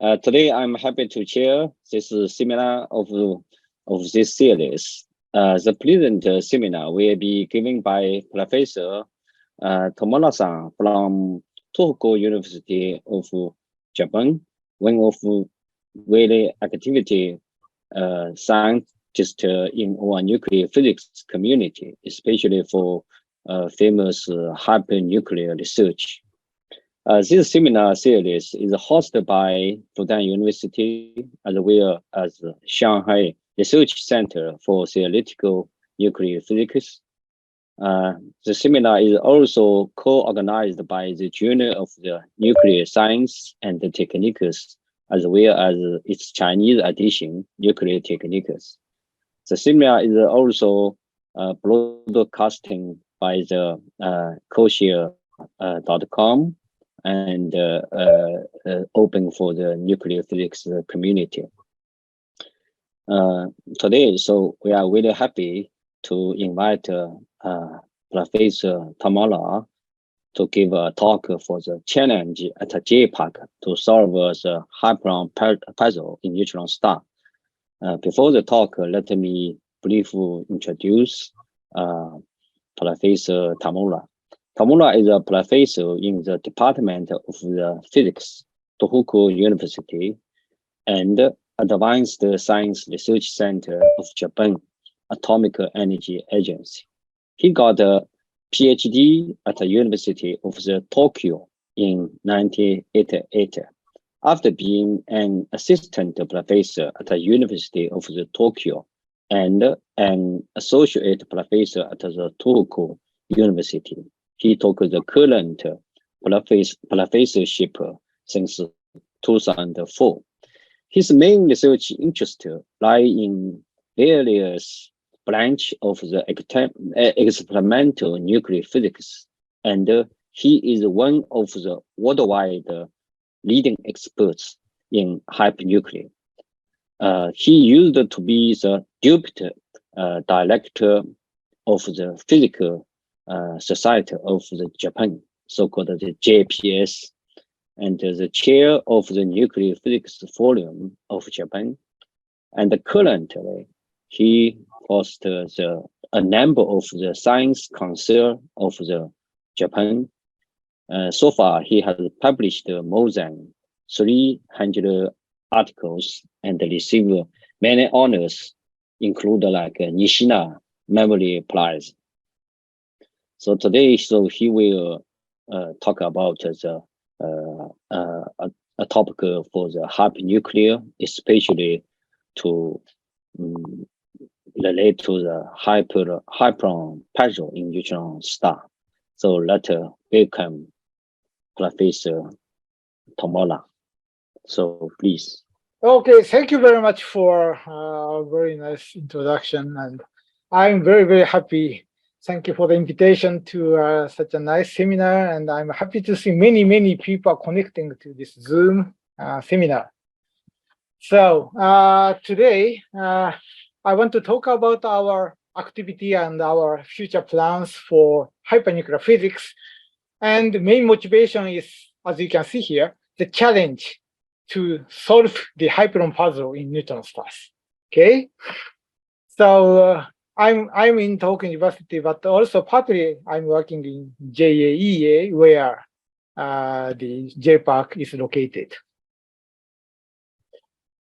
Today, I'm happy to chair this seminar of this series. The present seminar will be given by Professor Tamura-san from Tohoku University of Japan, one of very activity scientist in our nuclear physics community, especially for famous hypernuclear research. This seminar series is hosted by Fudan University as well as Shanghai Research Center for Theoretical Nuclear Physics. The seminar is also co-organized by the Journal of the Nuclear Science and Techniques, as well as its Chinese edition, Nuclear Techniques. The seminar is also broadcasting by the Koshare.com and open for the nuclear physics community. Today, so we are really happy to invite Professor Tamura to give a talk for the challenge at J-PARC to solve the hyperon puzzle in neutron star. Before the talk, let me briefly introduce Professor Tamura. Tamura is a professor in the Department of the Physics, Tohoku University, and Advanced Science Research Center of Japan Atomic Energy Agency. He got a PhD at the University of Tokyo in 1988. After being an assistant professor at the University of Tokyo and an associate professor at the Tohoku University, he took the current professorship since 2004. His main research interests lie in various branches of the experimental nuclear physics, and he is one of the worldwide leading experts in hypernuclear. He used to be the deputy director of the Physical Society of the Japan, so-called the JPS, and the chair of the Nuclear Physics Forum of Japan. And currently, he hosts a number of the Science Council of the Japan. So far, he has published more than 300 articles and received many honors, including like Nishina Memory Prize. So today, he will talk about a topic for the hypernuclear, especially to relate to the hyperon puzzle in neutron star. So let's welcome Professor Tamura. So please. Okay, thank you very much for a very nice introduction, and I'm very, very happy. Thank you for the invitation to such a nice seminar, and I'm happy to see many, many people connecting to this Zoom seminar. So today, I want to talk about our activity and our future plans for hypernuclear physics. And the main motivation is, as you can see here, the challenge to solve the hyperon puzzle in neutron stars. Okay, so I'm in Tohoku University, but also partly I'm working in JAEA, where the J-PARC is located.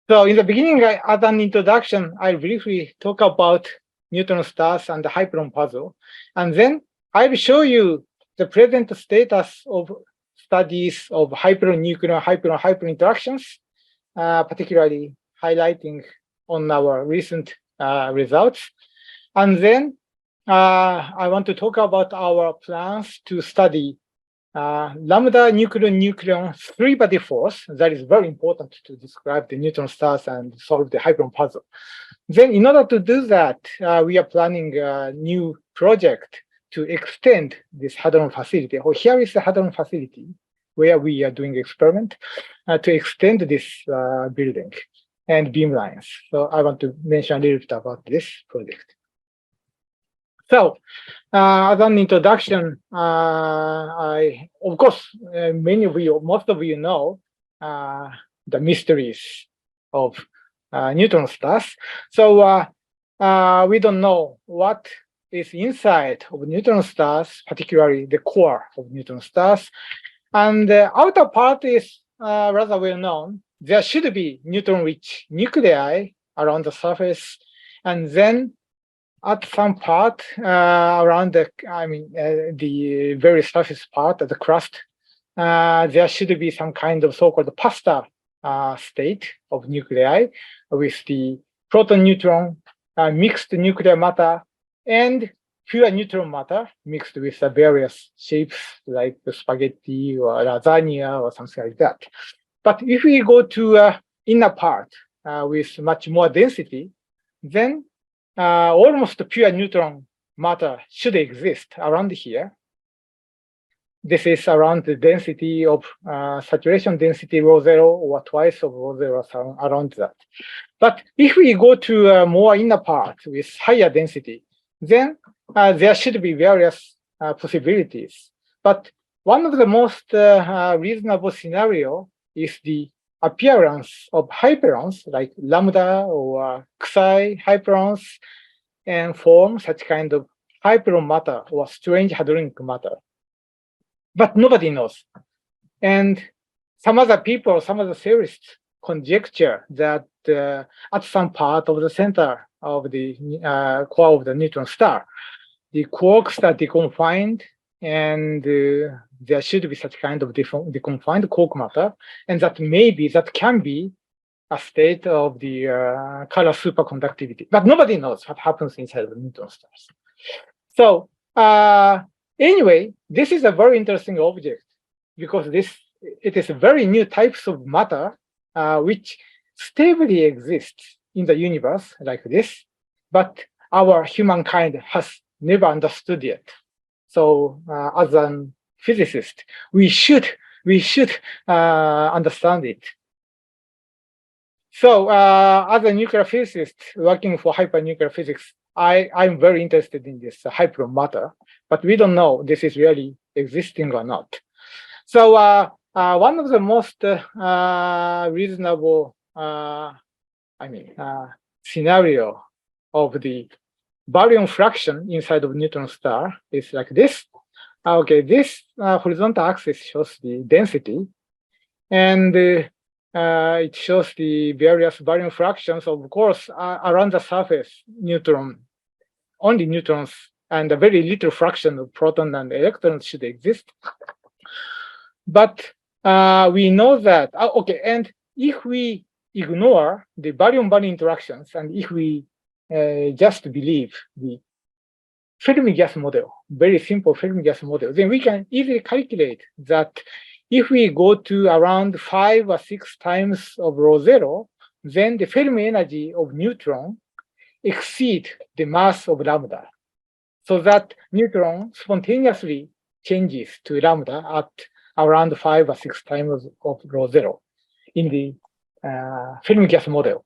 So in the beginning, as an introduction, I'll briefly talk about neutron stars and the hyperon puzzle. And then I'll show you the present status of studies of hypernuclear, hyperon interactions, particularly highlighting on our recent results. And then I want to talk about our plans to study lambda nucleon three-body force. That is very important to describe the neutron stars and solve the hyperon puzzle. Then in order to do that, we are planning a new project to extend this Hadron Facility. Oh, here is the Hadron Facility where we are doing experiment to extend this building and beamlines. So I want to mention a little bit about this project. So, as an introduction, of course, many of you, most of you know the mysteries of neutron stars. So we don't know what is inside of neutron stars, particularly the core of neutron stars. And the outer part is rather well known. There should be neutron-rich nuclei around the surface, and then at some part around the very surface part of the crust, there should be some kind of so-called pasta state of nuclei with the proton-neutron mixed nuclear matter and pure neutron matter mixed with the various shapes like the spaghetti or lasagna or something like that. But if we go to inner part with much more density, then almost pure neutron matter should exist around here. This is around the density of saturation density rho zero or twice of rho zero, around that. But if we go to a more inner part with higher density, then there should be various possibilities. But one of the most reasonable scenario is the appearance of hyperons like lambda or Xi hyperons and form such kind of hyperon matter or strange hadronic matter. But nobody knows. And some other people, some other theorists conjecture that at some part of the center of the core of the neutron star, the quarks are deconfined, and there should be such kind of deconfined quark matter, and that can be a state of the color superconductivity. But nobody knows what happens inside of the neutron stars. So anyway, this is a very interesting object because it is very new types of matter which stably exists in the universe like this, but our humankind has never understood yet. So as a physicist, we should understand it. So as a nuclear physicist working for hypernuclear physics, I'm very interested in this hyperon matter, but we don't know this is really existing or not. So one of the most reasonable scenario of the baryon fraction inside of neutron star is like this. Okay, this horizontal axis shows the density, and it shows the various baryon fractions. Of course, around the surface, only neutrons and a very little fraction of proton and electrons should exist. But we know that, and if we ignore the baryon-baryon interactions, and if we just believe the Fermi gas model, very simple Fermi gas model, then we can easily calculate that if we go to around 5 or 6 times of rho zero, then the Fermi energy of neutron exceed the mass of lambda, so that neutron spontaneously changes to lambda at around 5 or 6 times of rho zero in the Fermi gas model.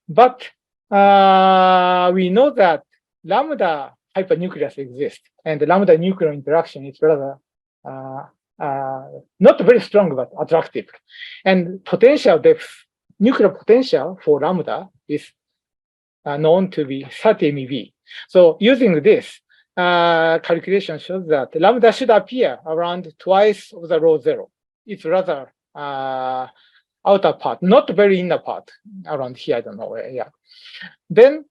But we know that lambda hypernucleus exists, and the lambda nucleon interaction is rather not very strong but attractive. And potential depth, nuclear potential for lambda is known to be 30 MeV. So using this, calculation shows that lambda should appear around twice of the rho zero. It's rather outer part, not very inner part, around here, I don't know where, yeah. Then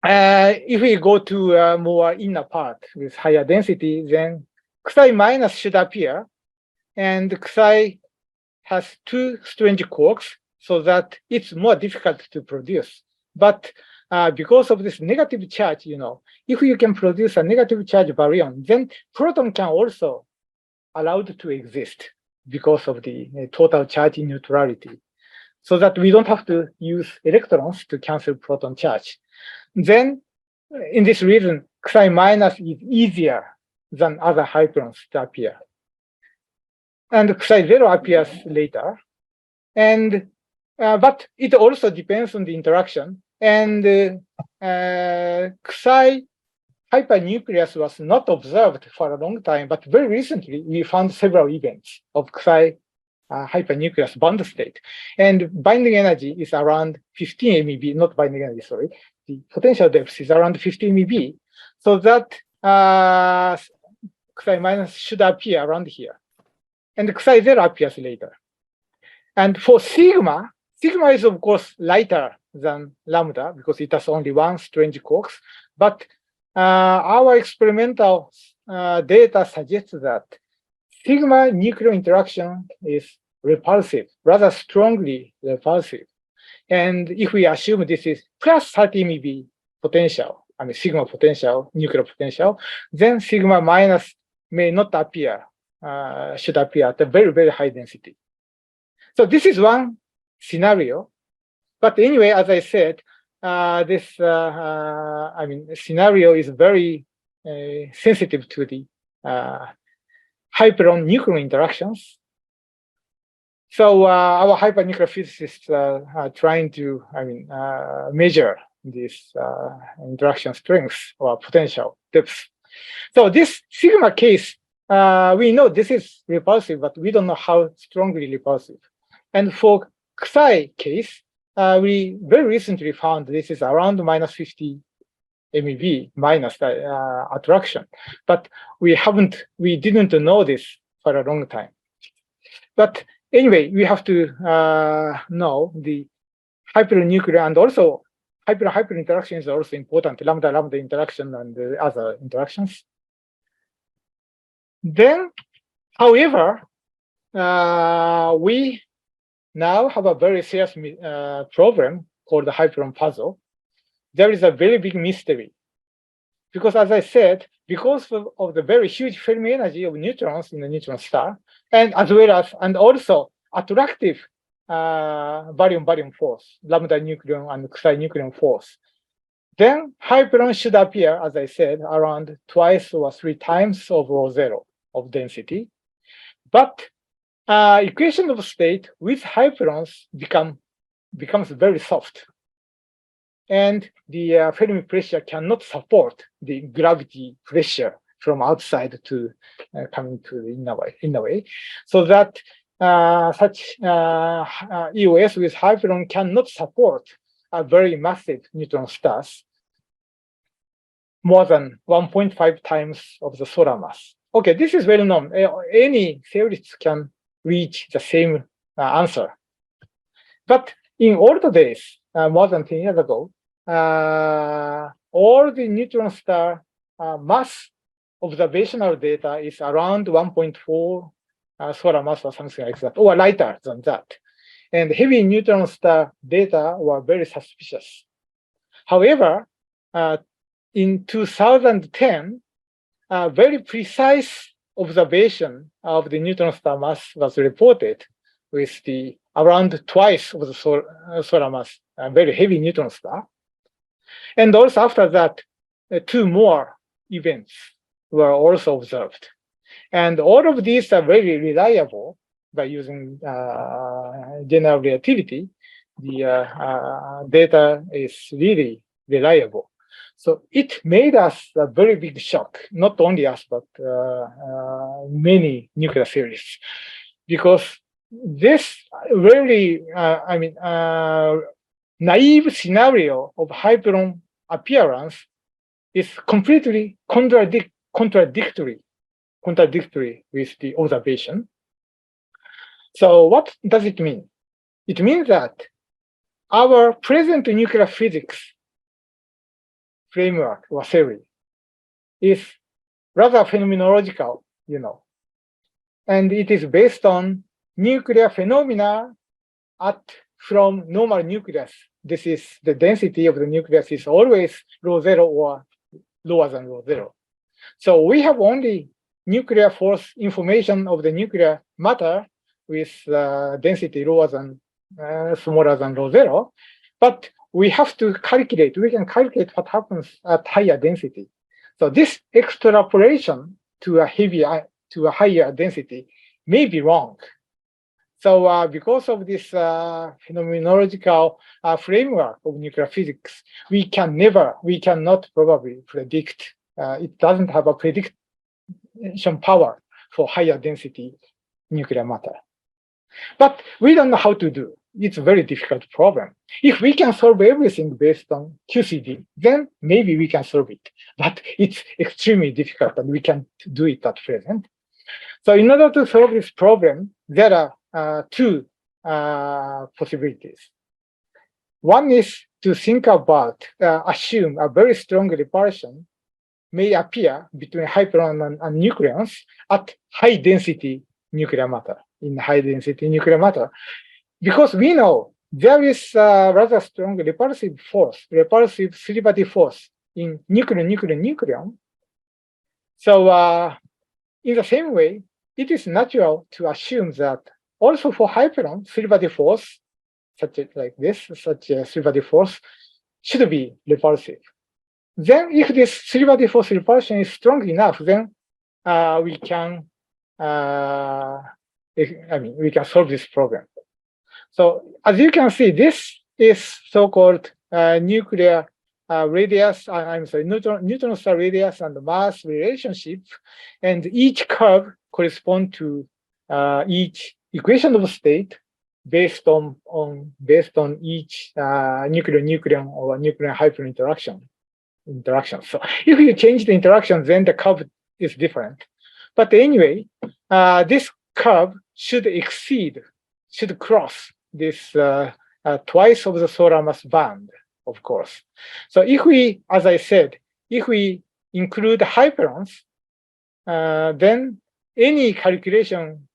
if we go to a more inner part with higher density, then Xi minus should appear, and Xi has 2 strange quarks, so that it's more difficult to produce. But because of this negative charge, if you can produce a negative charge baryon, then proton can also allowed to exist because of the total charge neutrality, so that we don't have to use electrons to cancel proton charge. Then, in this reason, Xi minus is easier than other hyperons to appear. And Xi zero appears later. And but it also depends on the interaction. And Xi hypernucleus was not observed for a long time, but very recently we found several events of Xi hypernucleus bound state. And binding energy is around 15 MeV, not binding energy, sorry. The potential depth is around 15 MeV. So that Xi minus should appear around here. And Xi zero appears later. And for sigma, sigma is of course lighter than lambda because it has only one strange quarks. But our experimental data suggests that sigma nuclear interaction is repulsive, rather strongly repulsive. And if we assume this is plus 30 MeV potential, I mean sigma potential, nuclear potential, then sigma minus may not appear, should appear at a very, very high density. So this is one scenario. But anyway, as I said, this scenario is very sensitive to the hyperon-nucleon interactions. So our hypernuclear physicists are trying to, measure this interaction strength or potential depth. So this sigma case, we know this is repulsive, but we don't know how strongly repulsive. And for Xi case, we very recently found this is around minus 50 MeV minus attraction, but we didn't know this for a long time. But anyway, we have to know the hypernuclear and also hyper interaction is also important, lambda interaction and the other interactions. Then, however, we now have a very serious problem called the hyperon puzzle. There is a very big mystery. Because as I said, because of the very huge Fermi energy of neutrons in the neutron star, and as well as, and also attractive baryon force, lambda nucleon and Xi nucleon force, then hyperon should appear, as I said, around twice or three times of rho zero of density. But equation of state with hyperons becomes very soft. And the Fermi pressure cannot support the gravity pressure from outside to coming to the inner way. So that such EOS with hyperon cannot support a very massive neutron stars more than 1.5 times of the solar mass. Okay, this is well known. Any theorists can reach the same answer. But in older days, more than 10 years ago, all the neutron star mass observational data is around 1.4 solar mass or something like that, or lighter than that. And heavy neutron star data were very suspicious. However, in 2010, a very precise observation of the neutron star mass was reported with the around twice of the solar mass, a very heavy neutron star. And also after that, two more events were also observed. And all of these are very reliable by using general relativity. The data is really reliable. So it made us a very big shock, not only us, but many nuclear theorists, because this really, naive scenario of hyperon appearance is completely contradictory with the observation. So what does it mean? It means that our present nuclear physics framework or theory is rather phenomenological, and it is based on nuclear phenomena from normal nucleus. This is the density of the nucleus is always rho zero or lower than rho zero. So we have only nuclear force information of the nuclear matter with density lower than smaller than rho zero, but we have to calculate. We can calculate what happens at higher density. So this extrapolation to a higher density may be wrong. So because of this phenomenological framework of nuclear physics, we cannot probably predict. It doesn't have a prediction power for higher density nuclear matter. But we don't know how to do. It's a very difficult problem. If we can solve everything based on QCD, then maybe we can solve it. But it's extremely difficult and we can't do it at present. So in order to solve this problem, there are two possibilities. One is to think about, assume a very strong repulsion may appear between hyperon and nucleons at high density nuclear matter, in high density nuclear matter. Because we know there is a rather strong repulsive force, repulsive three-body force in nucleon. So in the same way, it is natural to assume that also for hyperon, three-body force, such a three-body force should be repulsive. Then if this three-body force repulsion is strong enough, then we can we can solve this problem. So as you can see, this is so-called nuclear radius, neutron star radius and mass relationship, and each curve corresponds to each equation of state based on each nucleon or nucleon hyperon interaction. So if you change the interaction, then the curve is different. But anyway, this curve should cross this twice of the solar mass band, of course. So if we, as I said, if we include hyperons, then any calculation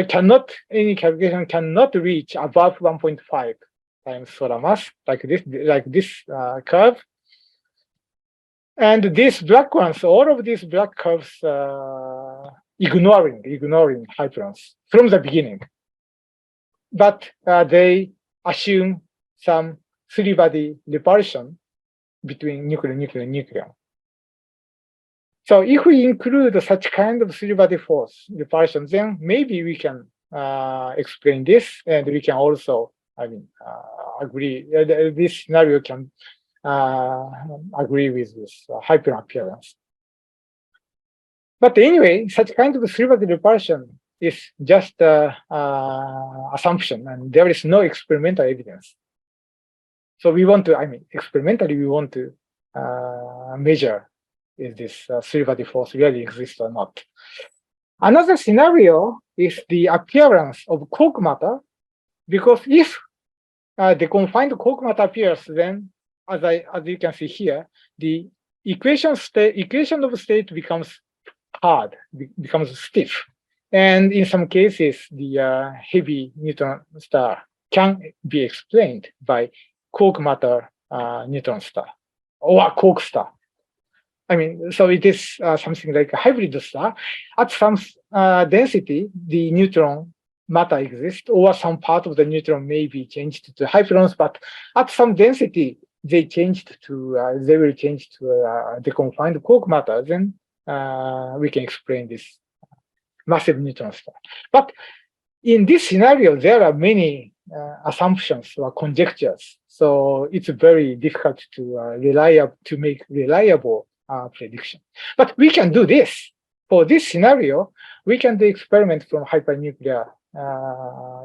cannot reach above 1.5 times solar mass, like this curve. And these black ones, all of these black curves, ignoring hyperons from the beginning. But they assume some three-body repulsion between nucleon. So if we include such kind of three-body force repulsion, then maybe we can explain this, and we can also, agree. This scenario can agree with this hyperon appearance. But anyway, such kind of three-body repulsion is just assumption, and there is no experimental evidence. So we want to, experimentally, we want to measure if this three-body force really exists or not. Another scenario is the appearance of quark matter, because if the confined quark matter appears, then as you can see here, the equation of state becomes hard, becomes stiff. And in some cases, the heavy neutron star can be explained by quark matter neutron star or quark star. So it is something like a hybrid star. At some density, the neutron matter exists, or some part of the neutron may be changed to hyperons, but at some density, they will change to the confined quark matter. Then we can explain this massive neutron star. But in this scenario, there are many assumptions or conjectures. So it's very difficult to make reliable prediction. But we can do this. For this scenario, we can do experiment from hypernuclear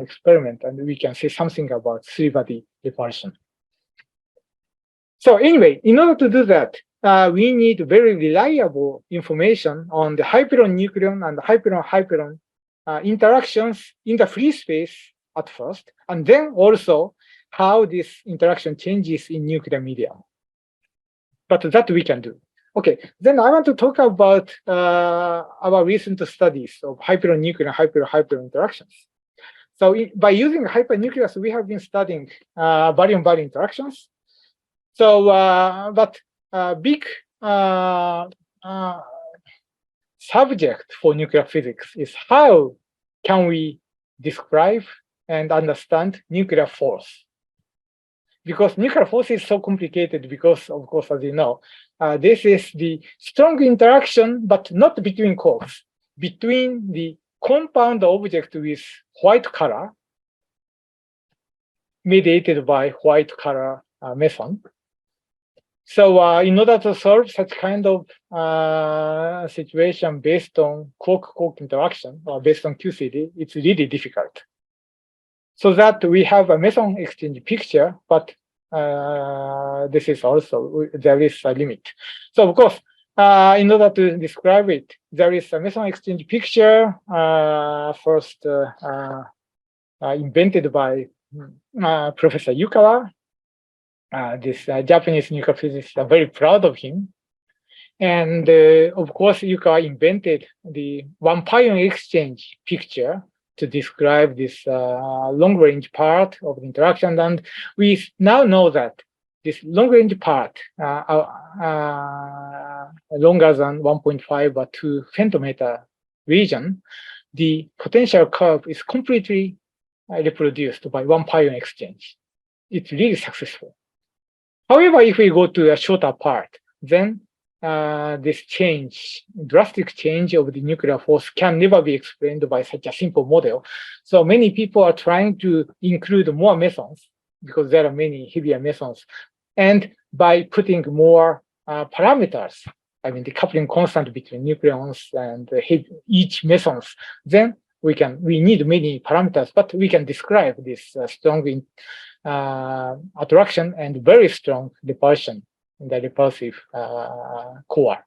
experiment, and we can say something about three-body repulsion. So anyway, in order to do that, we need very reliable information on the hyperon-nucleon and hyperon-hyperon interactions in the free space at first, and then also how this interaction changes in nuclear medium. But that we can do. Okay, then I want to talk about our recent studies of hyperon-nuclear and hyperon-hyperon interactions. So by using hypernucleus, we have been studying barium-barium interactions. So, but big subject for nuclear physics is how can we describe and understand nuclear force? Because nuclear force is so complicated because, of course, as you know, this is the strong interaction, but not between quarks, between the compound object with white color, mediated by white color meson, So in order to solve such kind of situation based on quark-quark interaction or based on QCD, it's really difficult. So that we have a meson exchange picture, but this is also, there is a limit. So of course, in order to describe it, there is a meson exchange picture first invented by Professor Yukawa. This Japanese nuclear physicists are very proud of him. And of course, Yukawa invented the one pion exchange picture to describe this long-range part of the interaction. And we now know that this long-range part, longer than 1.5 or 2 femtometer region, the potential curve is completely reproduced by one pion exchange. It's really successful. However, if we go to a shorter part, then this change, drastic change of the nuclear force can never be explained by such a simple model. So many people are trying to include more mesons because there are many heavier mesons. And by putting more parameters, I mean the coupling constant between nucleons and each mesons, then we need many parameters, but we can describe this strong attraction and very strong repulsion in the repulsive core.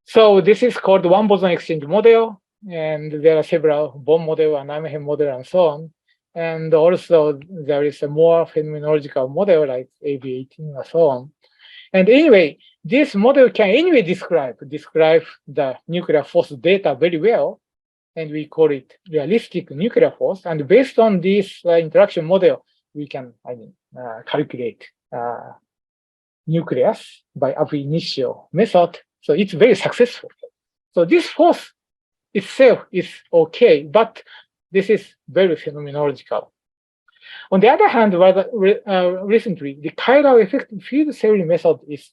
So this is called one boson exchange model, and there are several Bohm model and Nijmegen model and so on. And also there is a more phenomenological model like AB18 and so on. And anyway, this model can anyway describe the nuclear force data very well, and we call it realistic nuclear force. And based on this interaction model, we can calculate nucleus by ab initio method. So it's very successful. So this force itself is okay, but this is very phenomenological. On the other hand, recently, the chiral effective field theory method is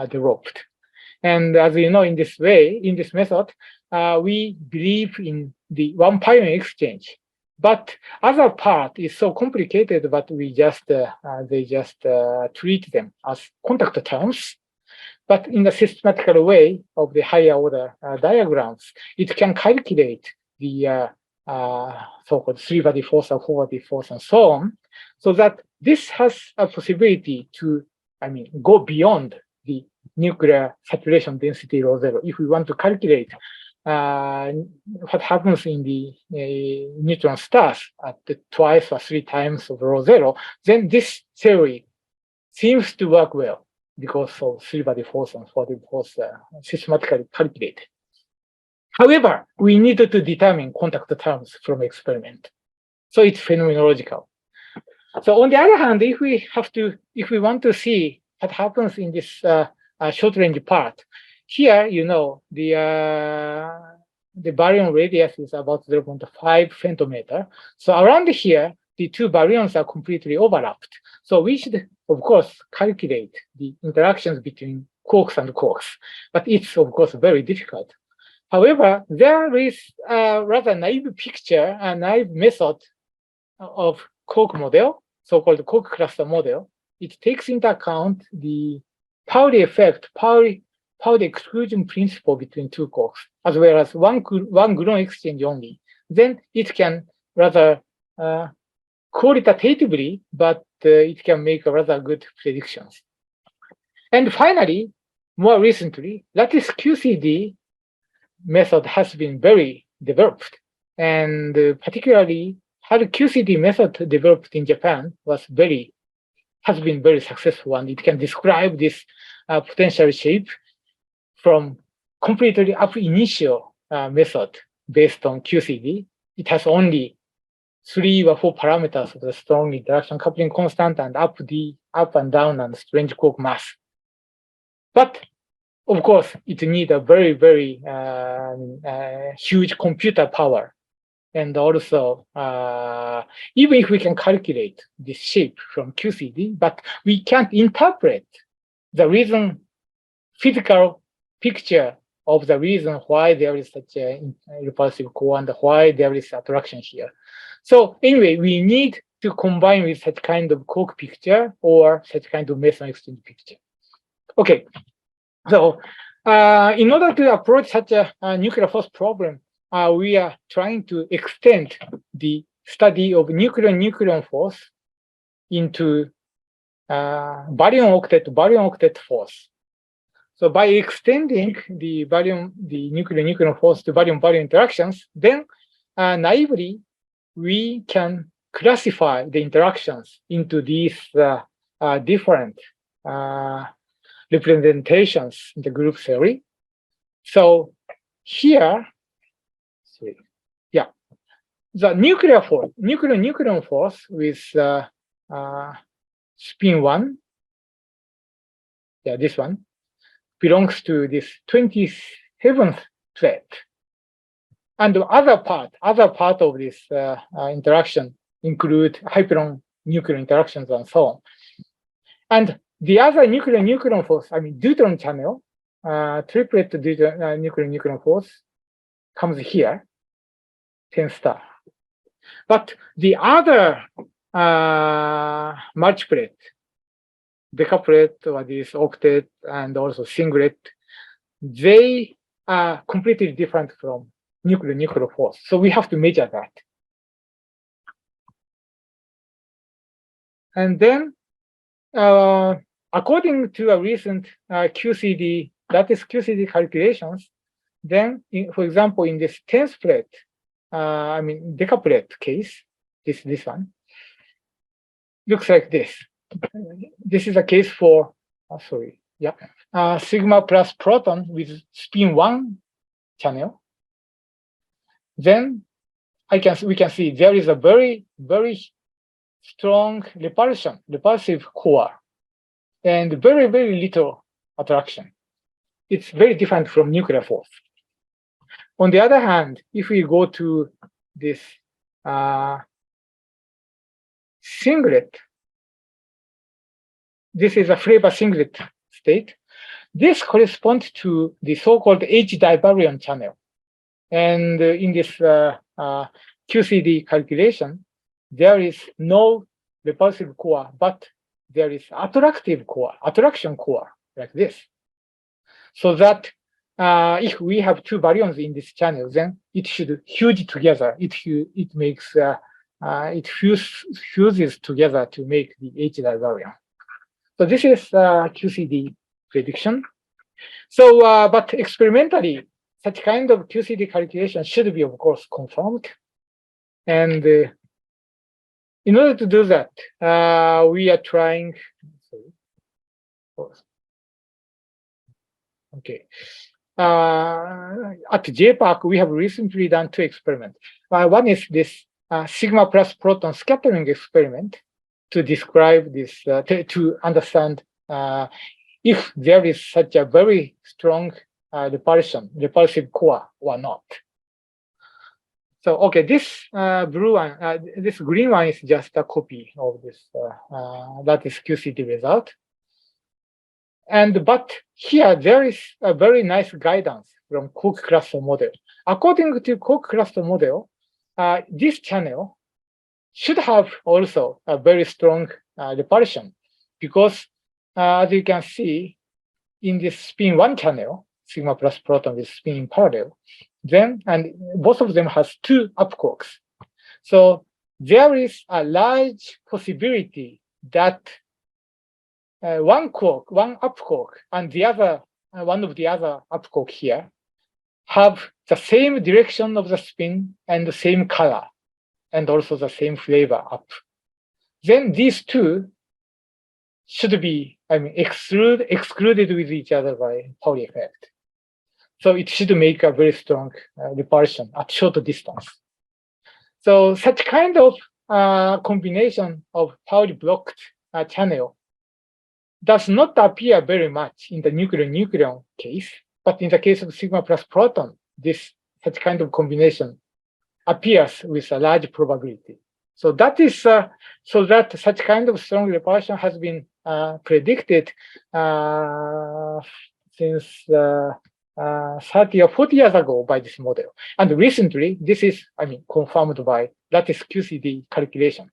developed. And as you know, in this method, we believe in the one pion exchange. But other part is so complicated that we they just treat them as contact terms. But in a systematical way of the higher order diagrams, it can calculate the so-called 3-body force or 4-body force and so on, so that this has a possibility to, go beyond the nuclear saturation density rho zero. If we want to calculate what happens in the neutron stars at twice or 3 times of rho zero, then this theory seems to work well because of 3-body force and 4-body force systematically calculated. However, we needed to determine contact terms from experiment. So it's phenomenological. So on the other hand, if we want to see what happens in this short range part, here, the baryon radius is about 0.5 femtometer. So around here, the two baryons are completely overlapped. So we should, of course, calculate the interactions between quarks and quarks. But it's, of course, very difficult. However, there is a rather naive picture, a naive method of quark model, so-called quark cluster model. It takes into account the Pauli effect, Pauli exclusion principle between two quarks, as well as one gluon exchange only. Then it can rather qualitatively, but it can make rather good predictions. And finally, more recently, lattice QCD method has been very developed, and particularly how the QCD method developed in Japan has been very successful, and it can describe this potential shape from completely ab initio method based on QCD. It has only 3 or 4 parameters of the strong interaction coupling constant and up and down and strange quark mass. But of course, it needs a very, very huge computer power. And also, even if we can calculate this shape from QCD, but we can't interpret the physical picture of the reason why there is such a repulsive core and why there is attraction here. So anyway, we need to combine with such kind of quark picture or such kind of meson exchange picture. Okay, so in order to approach such a nuclear force problem, we are trying to extend the study of nucleon force into baryon octet force. So by extending the nucleon force to baryon interactions, then naively we can classify the interactions into these different representations in the group theory. So here, the nuclear force, nucleon force with spin 1, this one, belongs to this 27th thread. And the other part of this interaction include hyperon-nuclear interactions and so on. And the other nucleon force, deuteron channel, triplet nucleon force comes here, 10 star. But the other multiplet, decaplet, or this octet, and also singlet, they are completely different from nuclear force. So we have to measure that. And then, according to a recent QCD, that is QCD calculations, then, for example, in this 10th plate, decaplet case, this one, looks like this. This is a case for, sigma plus proton with spin 1 channel. Then we can see there is a very, very strong repulsive core and very, very little attraction. It's very different from nuclear force. On the other hand, if we go to this singlet, this is a flavor singlet state. This corresponds to the so-called H diversion channel. And in this QCD calculation, there is no repulsive core, but there is attractive core, attraction core, like this. So that if we have two baryons in this channel, then it should fuse together. It fuses together to make the H diversion. So this is QCD prediction. So, but experimentally, such kind of QCD calculation should be, of course, confirmed. And in order to do that, we are trying. Okay. At J-PARC, we have recently done two experiments. One is this sigma plus proton scattering experiment to describe this, to understand if there is such a very strong repulsive core or not. So, okay, this blue one, this green one is just a copy of this, that is QCD result. But here there is a very nice guidance from Cook cluster model. According to Cook cluster model, this channel should have also a very strong repulsion, because as you can see in this spin 1 channel, sigma plus proton with spin in parallel, then, and both of them has two up quarks. So there is a large possibility that one up quark, and the other, one of the other up quark here, have the same direction of the spin and the same color, and also the same flavor up. Then these two should be, excluded with each other by Pauli effect. So it should make a very strong repulsion at short distance. So such kind of combination of Pauli blocked channel does not appear very much in the nucleon case, but in the case of sigma plus proton, such kind of combination appears with a large probability. So that is so that such kind of strong repulsion has been predicted since 30 or 40 years ago by this model. And recently, this is, confirmed by lattice QCD calculation.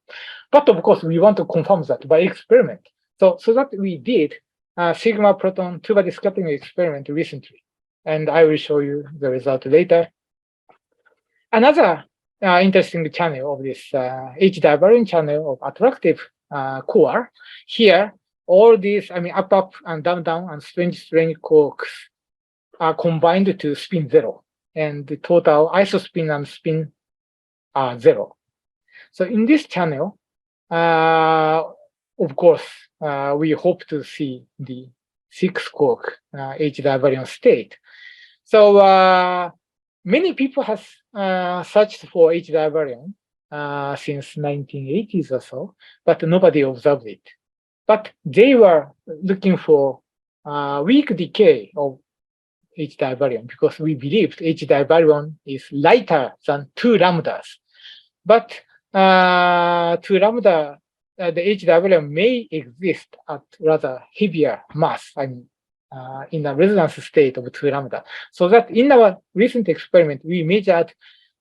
But of course, we want to confirm that by experiment. So that we did a sigma proton two-body scattering experiment recently. And I will show you the result later. Another interesting channel of this H-divergent channel of attractive core. Here, all these, up and down and strange quarks are combined to spin 0, and the total isospin and spin are 0. So in this channel, of course, we hope to see the 6-quark H-divergent state. So many people have searched for H-divergent since 1980s or so, but nobody observed it. But they were looking for weak decay of H-divergent because we believed H-divergent is lighter than 2 lambdas. But 2 lambda, the H-divergent may exist at rather heavier mass, in a resonance state of 2 lambda. So that in our recent experiment, we measured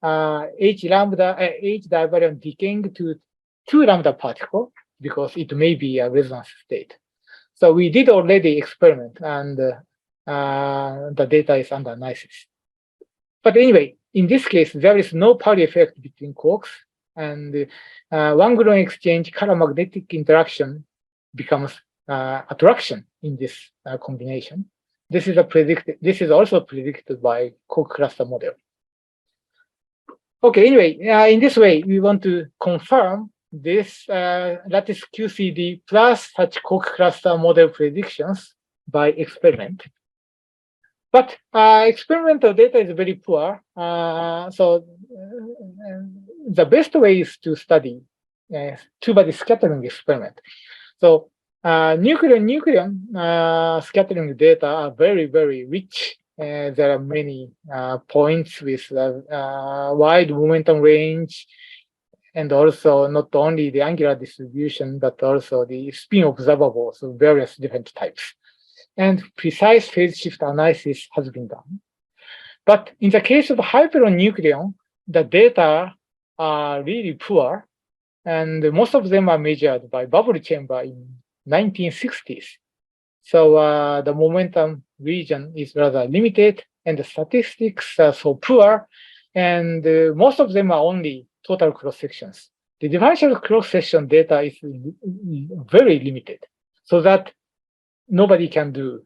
H-divergent decaying to 2 lambda particle because it may be a resonance state. So we did already experiment, and the data is under analysis. But anyway, in this case, there is no Pauli effect between quarks, and one-gluon exchange color magnetic interaction becomes attraction in this combination. This is also predicted by quark cluster model. Okay, anyway, in this way, we want to confirm this lattice QCD plus such quark cluster model predictions by experiment. But experimental data is very poor. So the best way is to study two-body scattering experiment. So nucleon scattering data are very, very rich. There are many points with wide momentum range, and also not only the angular distribution, but also the spin observables of various different types. And precise phase shift analysis has been done. But in the case of hyperon-nucleon, the data are really poor, and most of them are measured by bubble chamber in 1960s. So the momentum region is rather limited, and the statistics are so poor, and most of them are only total cross-sections. The differential cross-section data is very limited, so that nobody can do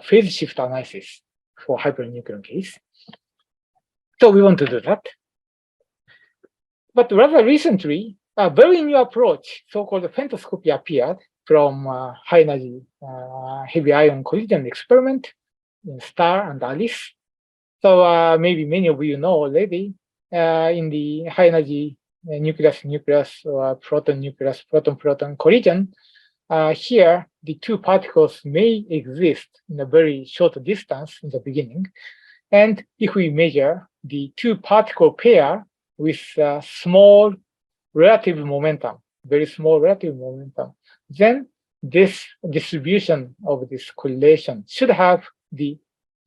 phase shift analysis for hypernucleon case. So we want to do that. But rather recently, a very new approach, so-called femtoscopy, appeared from high energy heavy ion collision experiment in STAR and ALICE. So maybe many of you know already, in the high energy nucleus-nucleus or proton-nucleus, proton-proton collision, here the two particles may exist in a very short distance in the beginning. And if we measure the two particle pair with small relative momentum, very small relative momentum, then this distribution of this correlation should have the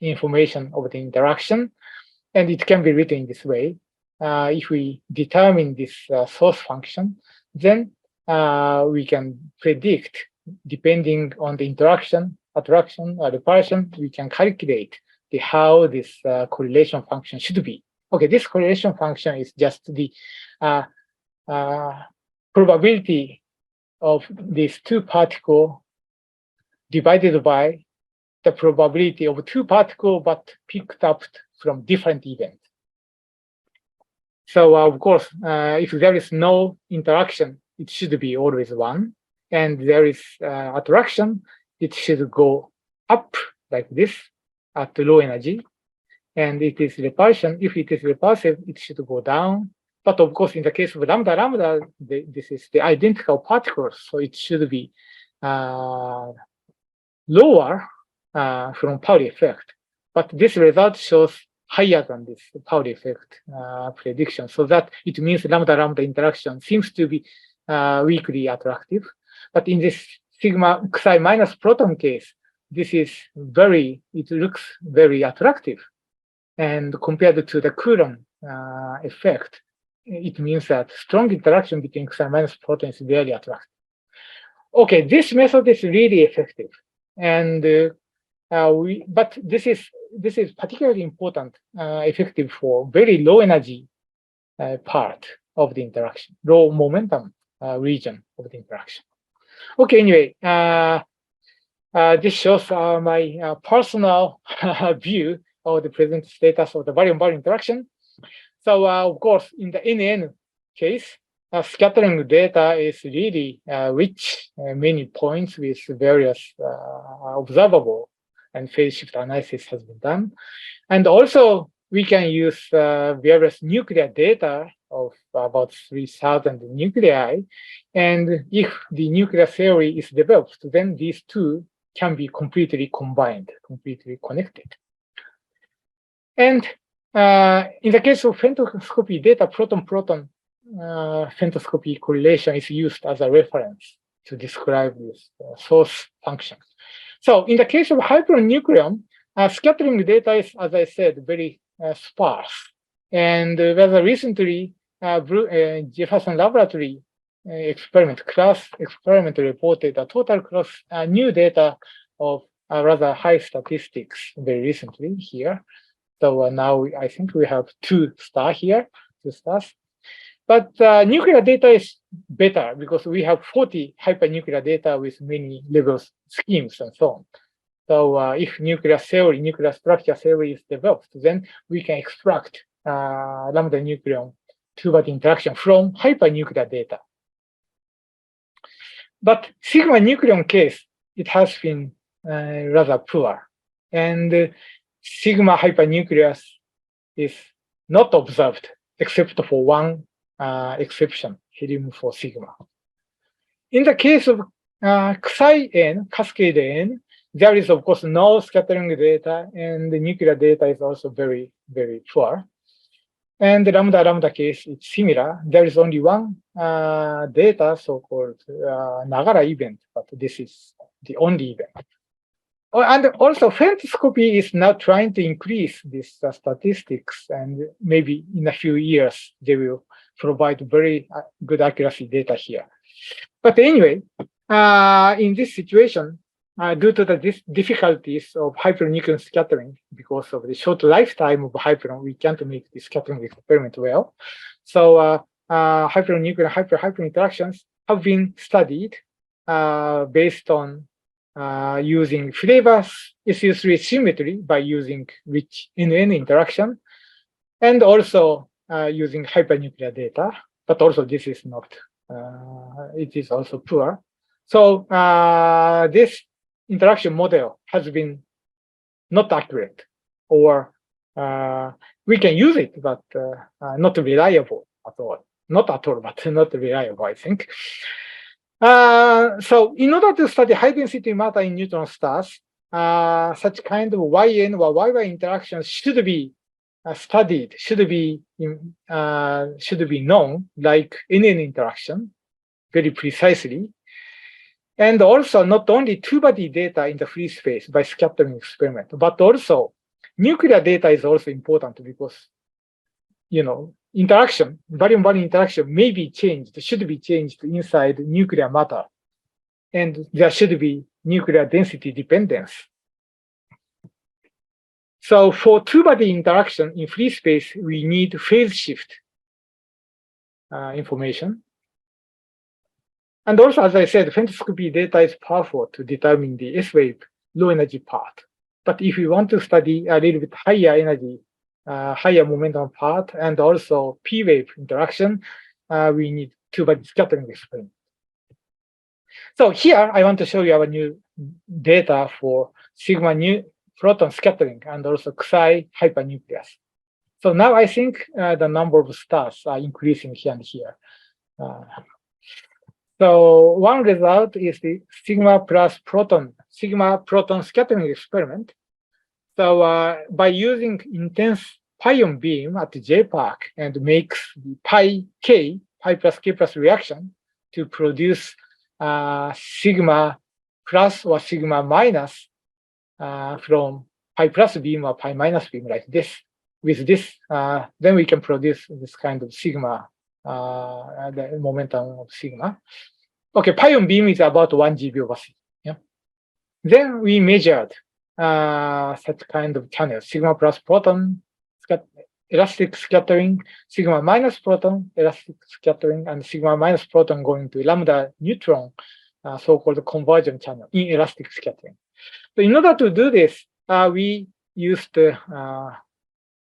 information of the interaction, and it can be written in this way. If we determine this source function, then we can predict, depending on the interaction, attraction, or repulsion, we can calculate how this correlation function should be. Okay, this correlation function is just the probability of these two particles divided by the probability of two particles but picked up from different events. So of course, if there is no interaction, it should be always 1. And there is attraction, it should go up like this at low energy. And it is repulsion. If it is repulsive, it should go down. But of course, in the case of lambda, this is the identical particles, so it should be lower from Pauli effect. But this result shows higher than this Pauli effect prediction, so that it means lambda interaction seems to be weakly attractive. But in this sigma xi minus proton case, it looks very attractive. And compared to the Coulomb effect, it means that strong interaction between X minus proton is very attractive. Okay, this method is really effective, and but this is particularly important, effective for very low energy part of the interaction, low momentum region of the interaction. Okay, anyway, this shows my personal view of the present status of the barium-barium interaction. So, of course, in the NN case, scattering data is really rich, many points with various observable and phase shift analysis has been done. And also, we can use various nuclear data of about 3,000 nuclei. And if the nuclear theory is developed, then these two can be completely combined, completely connected. And in the case of femtoscopy data, proton-proton femtoscopy correlation is used as a reference to describe this source function. So in the case of hyperon-nucleon, scattering data is, as I said, very sparse. And rather recently, Jefferson Laboratory class experiment reported a total class new data of rather high statistics very recently here. So now I think we have two stars. But nuclear data is better because we have 40 hypernuclear data with many levels, schemes, and so on. So if nuclear structure theory is developed, then we can extract lambda nucleon two-body interaction from hypernuclear data. But sigma nucleon case, it has been rather poor. And sigma hypernucleus is not observed except for one exception, helium-4 sigma. In the case of Xi-N, cascade N, there is, of course, no scattering data, and the nuclear data is also very, very poor. And the lambda case is similar. There is only one data, so-called Nagara event, but this is the only event. Oh, and also, femtoscopy is now trying to increase this statistics, and maybe in a few years, they will provide very good accuracy data here. But anyway, in this situation, due to the difficulties of hypernucleon scattering, because of the short lifetime of hyperon, we can't make the scattering experiment well. So hypernucleon hyper interactions have been studied based on using flavor SU3 symmetry by using rich NN interaction, and also using hypernuclear data. But also this is not, it is also poor. So this interaction model has been not accurate, or we can use it, but not reliable at all. Not at all, but not reliable, I think. So in order to study high density matter in neutron stars, such kind of YN or YY interactions should be studied, should be known, like NN interaction, very precisely. And also not only two-body data in the free space by scattering experiment, but also nuclear data is also important because, you know, interaction, barium-barium interaction may be changed, should be changed inside nuclear matter. And there should be nuclear density dependence. So for two-body interaction in free space, we need phase shift information. And also, as I said, femtoscopy data is powerful to determine the S-wave low energy part. But if you want to study a little bit higher energy, higher momentum part, and also P-wave interaction, we need two-body scattering experiment. So here, I want to show you our new data for sigma proton scattering and also Xi hypernucleus. So now I think the number of stars are increasing here and here. So one result is the sigma proton scattering experiment. So by using intense pion beam at the J-PARC and makes the pi plus k plus reaction to produce sigma plus or sigma minus from pi plus beam or pi minus beam like this. With this, then we can produce this kind of sigma, the momentum of sigma. Okay, pion beam is about 1 GeV over c. Yeah. Then we measured such kind of channel, sigma plus proton, elastic scattering, sigma minus proton, elastic scattering, and sigma minus proton going to lambda neutron, so-called conversion channel in elastic scattering. So in order to do this, we used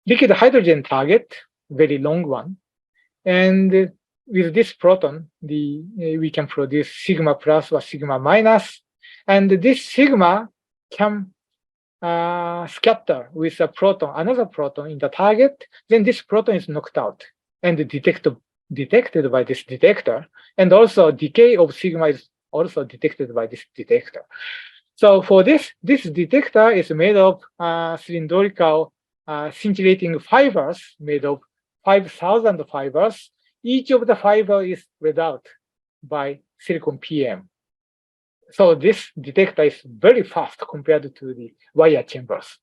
liquid hydrogen target, very long one, and with this proton, we can produce sigma plus or sigma minus, and this sigma can scatter with a proton, another proton in the target. Then this proton is knocked out and detected by this detector, and also decay of sigma is also detected by this detector. So for this detector is made of cylindrical scintillating fibers made of 5,000 fibers. Each of the fiber is read out by silicon PM. So this detector is very fast compared to the wire chambers.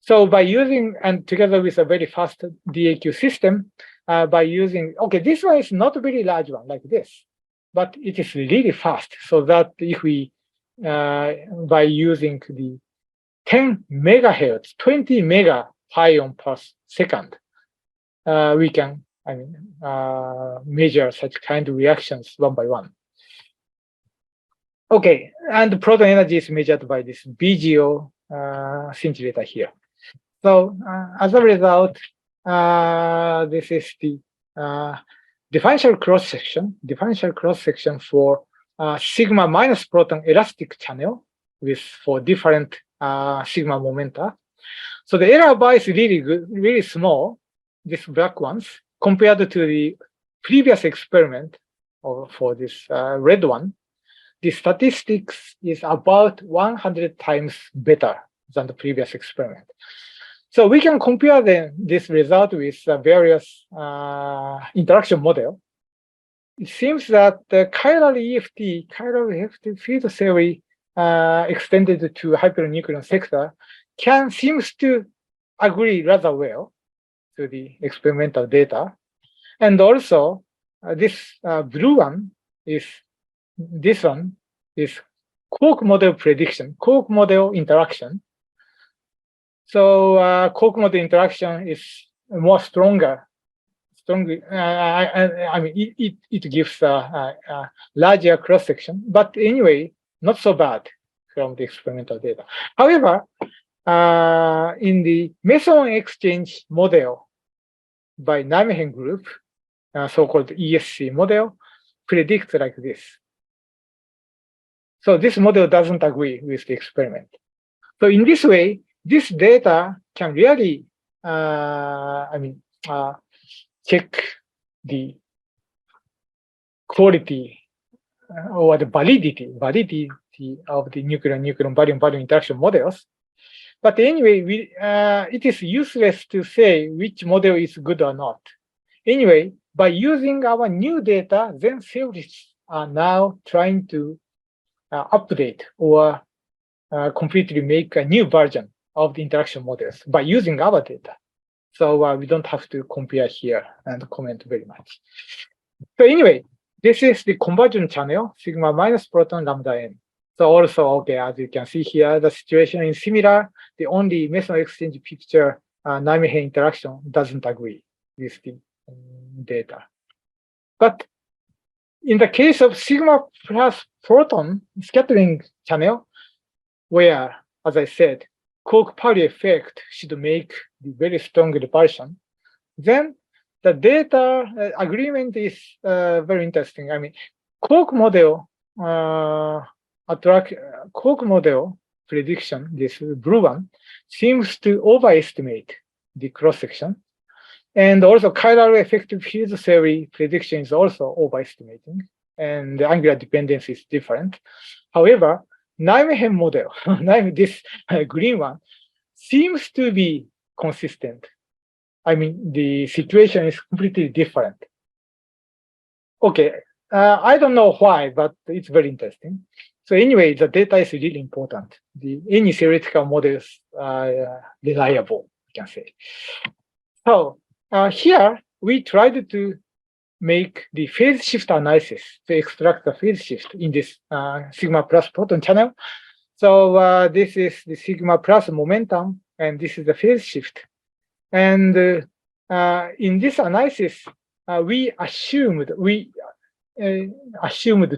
So by using, and together with a very fast DAQ system, by using, okay, this one is not a very large one like this, but it is really fast. So that if we, by using the 10 megahertz, 20 mega pion per second, we can, measure such kind of reactions one by one. Okay, and the proton energy is measured by this BGO scintillator here. So as a result, this is the differential cross-section for sigma minus proton elastic channel with for different sigma momenta. So the error bar is really good, really small, these black ones, compared to the previous experiment for this red one. The statistics is about 100 times better than the previous experiment. So we can compare this result with various interaction model. It seems that the chiral EFT field theory extended to hypernucleon sector seems to agree rather well to the experimental data. And also this blue one is Cork model prediction, Cork model interaction. So Cork model interaction is more stronger. It gives a larger cross section, but anyway, not so bad from the experimental data. However, in the meson exchange model by Nijmegen group, so-called ESC model, predicts like this. So this model doesn't agree with the experiment. So in this way, this data can really, check the quality or the validity of the nucleon baryon interaction models. But anyway, it is useless to say which model is good or not. Anyway, by using our new data, then theorists are now trying to update or completely make a new version of the interaction models by using our data. So we don't have to compare here and comment very much. So anyway, this is the conversion channel, sigma minus proton lambda n. So also, okay, as you can see here, the situation is similar. The only meson exchange picture, Nijmegen interaction doesn't agree with the data. But in the case of sigma plus proton scattering channel, where, as I said, Cork-Pauli effect should make the very strong repulsion, then the data agreement is very interesting. Cork model prediction, this blue one, seems to overestimate the cross-section. And also chiral effective field theory prediction is also overestimating, and the angular dependence is different. However, Nijmegen model, this green one, seems to be consistent. The situation is completely different. Okay, I don't know why, but it's very interesting. So anyway, the data is really important. Any theoretical models are reliable, you can say. So here we tried to make the phase shift analysis to extract the phase shift in this sigma plus proton channel. So this is the sigma plus momentum, and this is the phase shift. And in this analysis, we assumed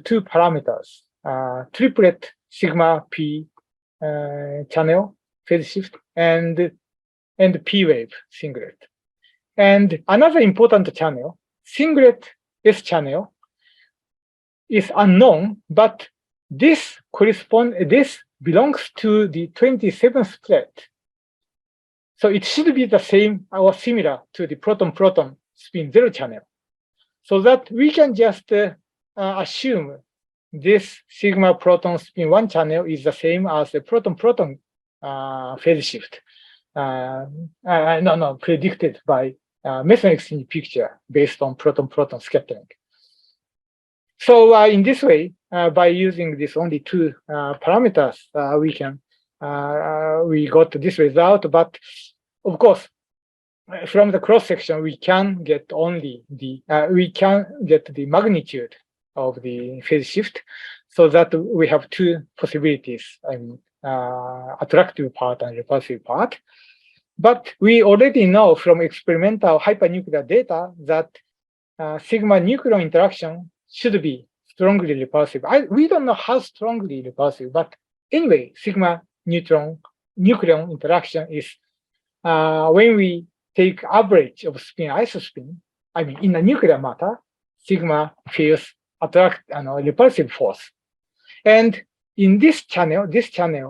two parameters: triplet sigma p channel phase shift and p wave singlet. And another important channel, singlet S channel, is unknown, but this belongs to the 27th plate. So it should be the same or similar to the proton-proton spin 0 channel. So that we can just assume this sigma proton spin 1 channel is the same as the proton-proton phase shift. Predicted by meson exchange picture based on proton-proton scattering. So in this way, by using this only two parameters, we got this result. But of course, from the cross section, we can get only the magnitude of the phase shift, so that we have two possibilities: attractive part and repulsive part. But we already know from experimental hypernuclear data that sigma nucleon interaction should be strongly repulsive. We don't know how strongly repulsive, but anyway, sigma nucleon interaction is when we take average of spin isospin, in the nuclear matter, sigma feels repulsive force. And in this channel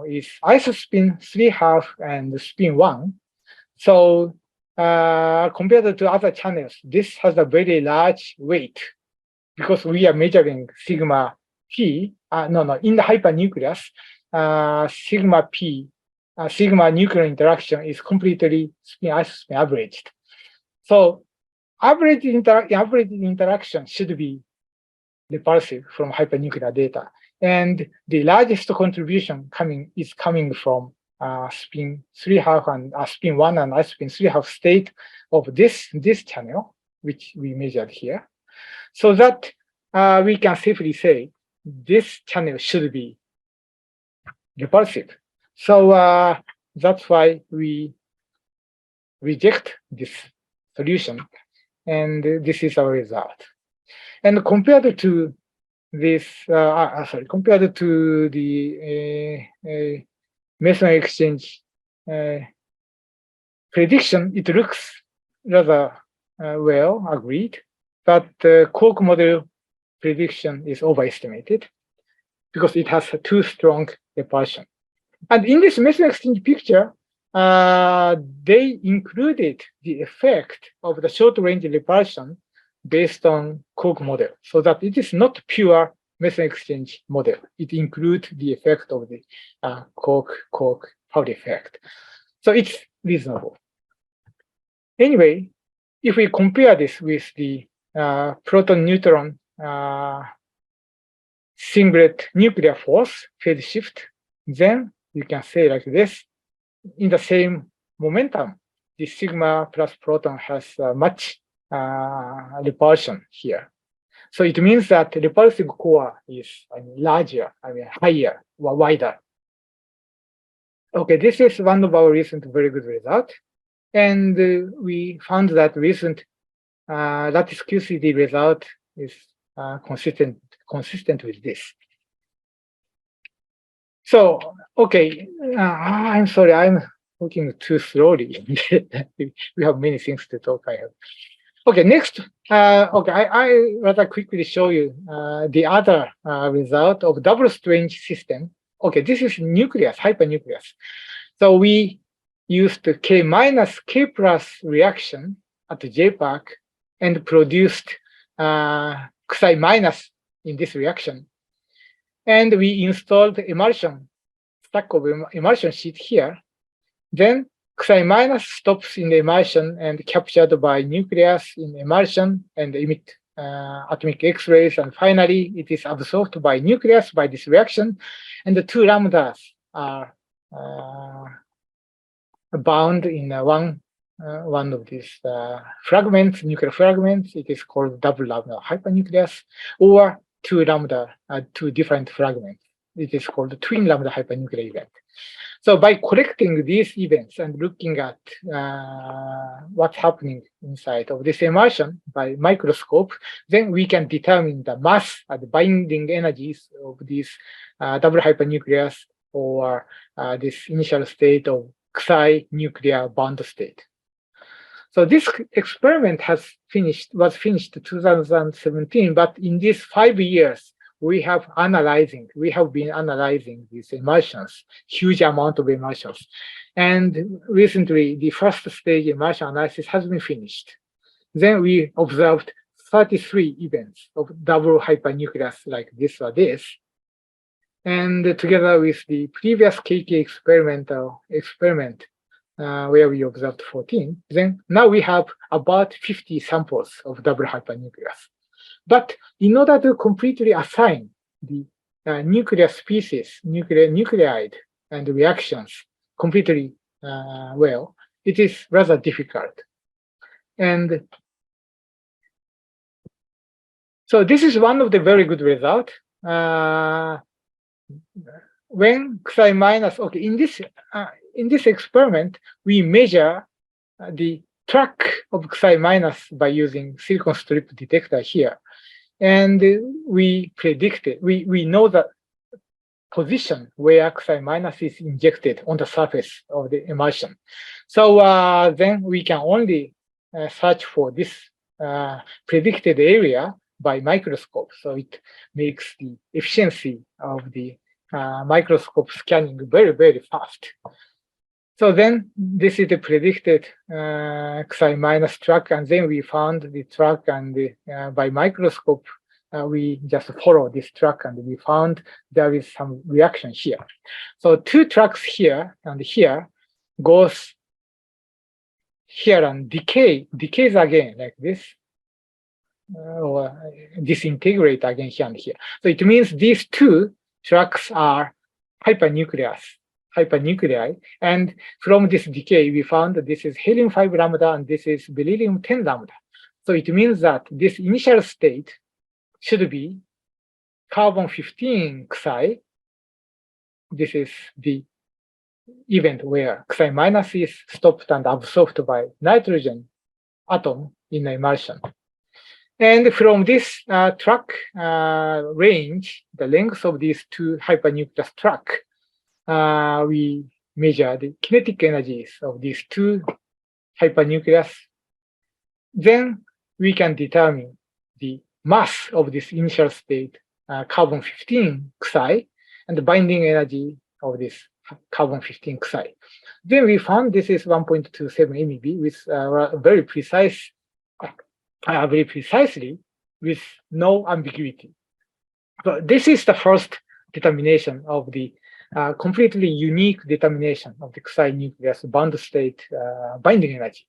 is isospin 3/2 and spin 1. So compared to other channels, this has a very large weight because we are measuring sigma p. In the hypernucleus, sigma nucleon interaction is completely spin isospin averaged. So average interaction should be repulsive from hypernuclear data, and the largest contribution is coming from spin 3/2 and spin 1 and isospin 3/2 state of this channel, which we measured here, so that we can safely say this channel should be repulsive. So that's why we reject this solution, and this is our result. And compared to this, compared to the meson exchange prediction, it looks rather well agreed, but the Cork model prediction is overestimated because it has too strong repulsion. And in this meson exchange picture, they included the effect of the short-range repulsion based on Cork model, so that it is not pure meson exchange model. It includes the effect of the Cork Pauli effect. So it's reasonable. Anyway, if we compare this with the proton-neutron singlet nuclear force phase shift, then you can say like this: in the same momentum, the sigma plus proton has much repulsion here. So it means that the repulsive core is larger, higher, or wider. Okay, this is one of our recent very good results. And we found that recent lattice QCD result is consistent with this. So, okay, I'm sorry, I'm talking too slowly. We have many things to talk. Okay, next, I rather quickly show you the other result of double strange system. Okay, this is nucleus, hypernucleus. So we used K minus K plus reaction at the J-PARC and produced Xi minus in this reaction. And we installed emulsion, stack of emulsion sheet here. Then Xi minus stops in the emulsion and captured by nucleus in emulsion and emit atomic X-rays, and finally it is absorbed by nucleus by this reaction, and the two lambdas are bound in one of these fragments, nuclear fragments. It is called double lambda hypernucleus, or two different fragments. It is called twin lambda hypernuclear event. So by collecting these events and looking at what's happening inside of this emulsion by microscope, then we can determine the mass and the binding energies of these double hypernucleus, or this initial state of Xi nuclear bound state. So this experiment was finished in 2017, but in these 5 years, we have been analyzing these emulsions, huge amount of emulsions. And recently, the first stage emulsion analysis has been finished. Then we observed 33 events of double hypernucleus like this or this. And together with the previous KK experiment, where we observed 14, then now we have about 50 samples of double hypernucleus. But in order to completely assign the nuclear species, nuclide, and reactions completely well, it is rather difficult. And so this is one of the very good results. When Xi minus, okay, in this experiment, we measure the track of Xi minus by using silicon strip detector here. And we predicted, we know the position where Xi minus is injected on the surface of the emulsion. So then we can only search for this predicted area by microscope. So it makes the efficiency of the microscope scanning very, very fast. So then this is the predicted Xi minus track, and then we found the track, and by microscope, we just follow this track, and we found there is some reaction here. So two tracks here and here goes here and decays again like this, or disintegrate again here and here. So it means these two tracks are hypernuclei, and from this decay, we found that this is helium-5 lambda and this is beryllium-10 lambda. So it means that this initial state should be carbon-15 Xi. This is the event where Xi minus is stopped and absorbed by nitrogen atom in emulsion. And from this track range, the length of these two hypernucleus track, we measure the kinetic energies of these two hypernucleus. Then we can determine the mass of this initial state, carbon-15 Xi, and the binding energy of this carbon-15 Xi. Then we found this is 1.27 MeV with very precisely with no ambiguity. So this is the first determination of the completely unique determination of the Xi nucleus bound state binding energy.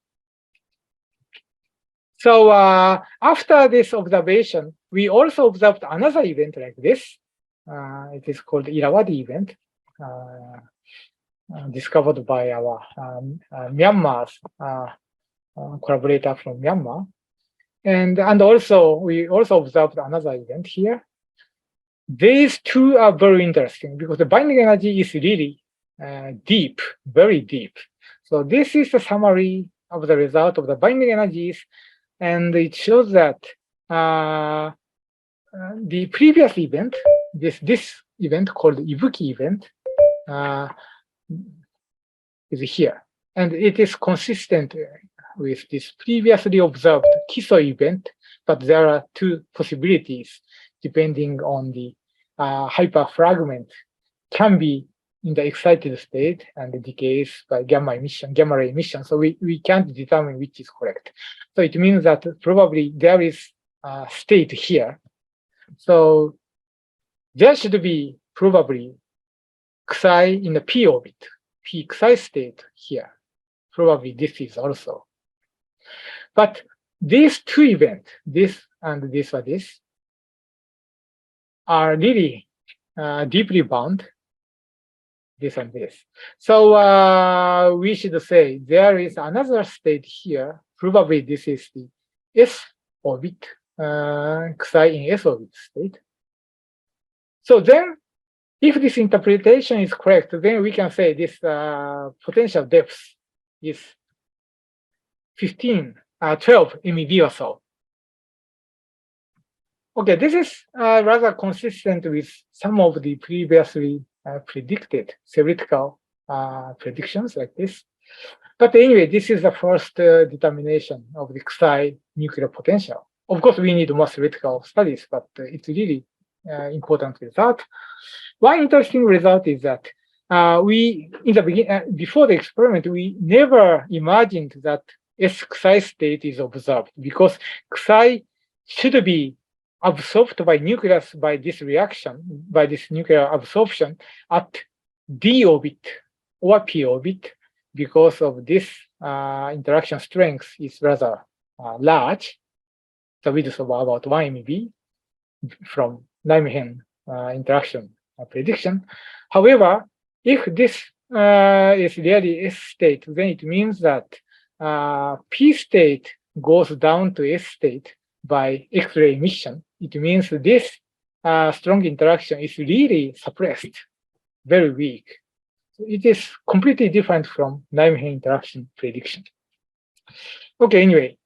So after this observation, we also observed another event like this. It is called Irrawaddy event, discovered by our Myanmar's collaborator from Myanmar. And also, we also observed another event here. These two are very interesting because the binding energy is really deep, very deep. So this is a summary of the result of the binding energies, and it shows that the previous event, this event called Ibuki event, is here, and it is consistent with this previously observed Kiso event, but there are two possibilities depending on the hyperfragment can be in the excited state and decays by gamma ray emission. So we can't determine which is correct. So it means that probably there is a state here. So there should be probably Xi in the p orbit, p Xi state here. Probably this is also. But these two events, this and this or this, are really deeply bound, this and this. So we should say there is another state here. Probably this is the S orbit, Xi in S orbit state. So then, if this interpretation is correct, then we can say this potential depth is 12 MeV or so. Okay, this is rather consistent with some of the previously predicted theoretical predictions like this. But anyway, this is the first determination of the Xi nuclear potential. Of course, we need more theoretical studies, but it's really important result. One interesting result is that we, in the beginning, before the experiment, we never imagined that S-Xi state is observed because Xi should be absorbed by nucleus by this reaction, by this nuclear absorption at d orbit or p orbit because of this interaction strength is rather large, the width of about 1 MeV from Nijmegen interaction prediction. However, if this is really S state, then it means that P state goes down to S state by X-ray emission. It means this strong interaction is really suppressed, very weak. So it is completely different from Nijmegen interaction prediction. Okay, anyway,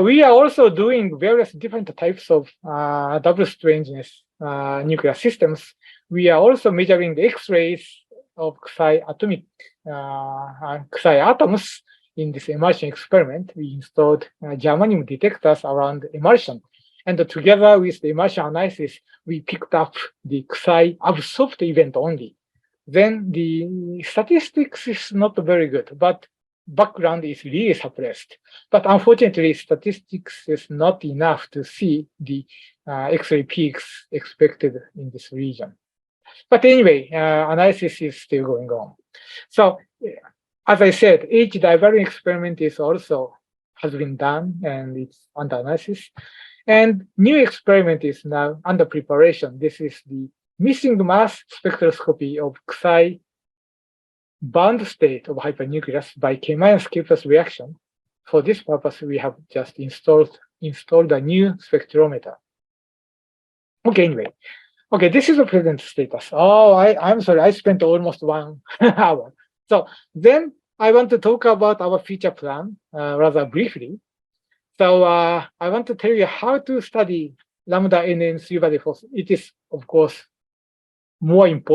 we are also doing various different types of double strangeness nuclear systems. We are also measuring the X-rays of Xi atoms in this immersion experiment. We installed germanium detectors around immersion. And together with the immersion analysis, we picked up the Xi absorbed event only. Then the statistics is not very good, but background is really suppressed. But unfortunately, statistics is not enough to see the X-ray peaks expected in this region. But anyway, analysis is still going on. So as I said, each divergent experiment is also has been done and it's under analysis. And new experiment is now under preparation. This is the missing mass spectroscopy of Xi bound state of hypernucleus by K-Skippers reaction. For this purpose, we have just installed a new spectrometer. Okay, anyway. Okay, this is the present status. Oh, I'm sorry, I spent almost 1 hour. So then I want to talk about our future plan rather briefly. So I want to tell you how to study lambda NN three-body force. It is, of course, important,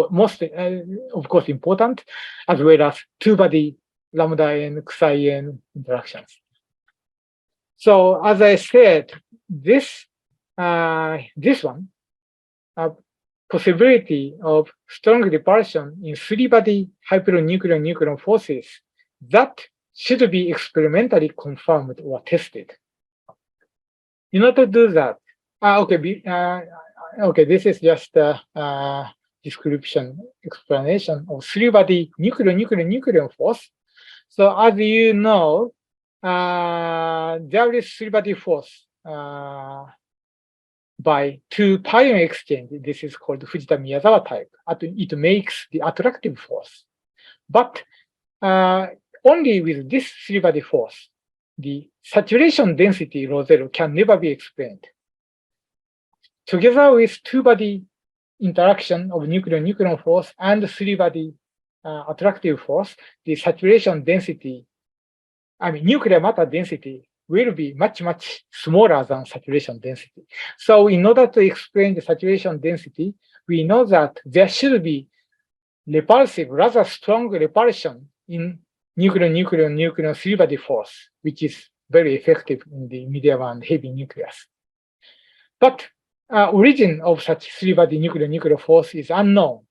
as well as two-body lambda n Xi n interactions. So as I said, this one, possibility of strong repulsion in three-body hyperon-nucleon forces that should be experimentally confirmed or tested. In order to do that, okay, this is just a description, explanation of three-body nucleon force. So as you know, there is three-body force by two pion exchange. This is called Fujita-Miyazawa type. It makes the attractive force. But only with this three-body force, the saturation density rho zero can never be explained. Together with two-body interaction of nucleon force and three-body attractive force, the saturation density, nuclear matter density will be much, much smaller than saturation density. So in order to explain the saturation density, we know that there should be repulsive, rather strong repulsion in nucleon three-body force, which is very effective in the medium and heavy nucleus. But origin of such three-body nuclear force is unknown,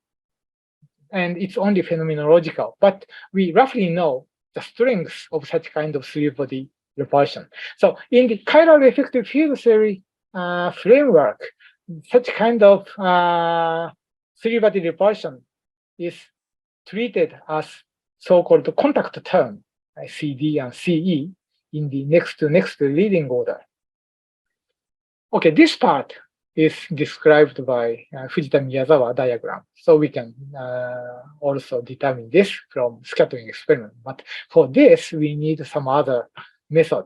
and it's only phenomenological. But we roughly know the strength of such kind of three-body repulsion. So in the chiral effective field theory framework, such kind of three-body repulsion is treated as so-called contact term, CD and CE, in the next to next leading order. Okay, this part is described by Fujita Miyazawa diagram. So we can also determine this from scattering experiment. But for this, we need some other method.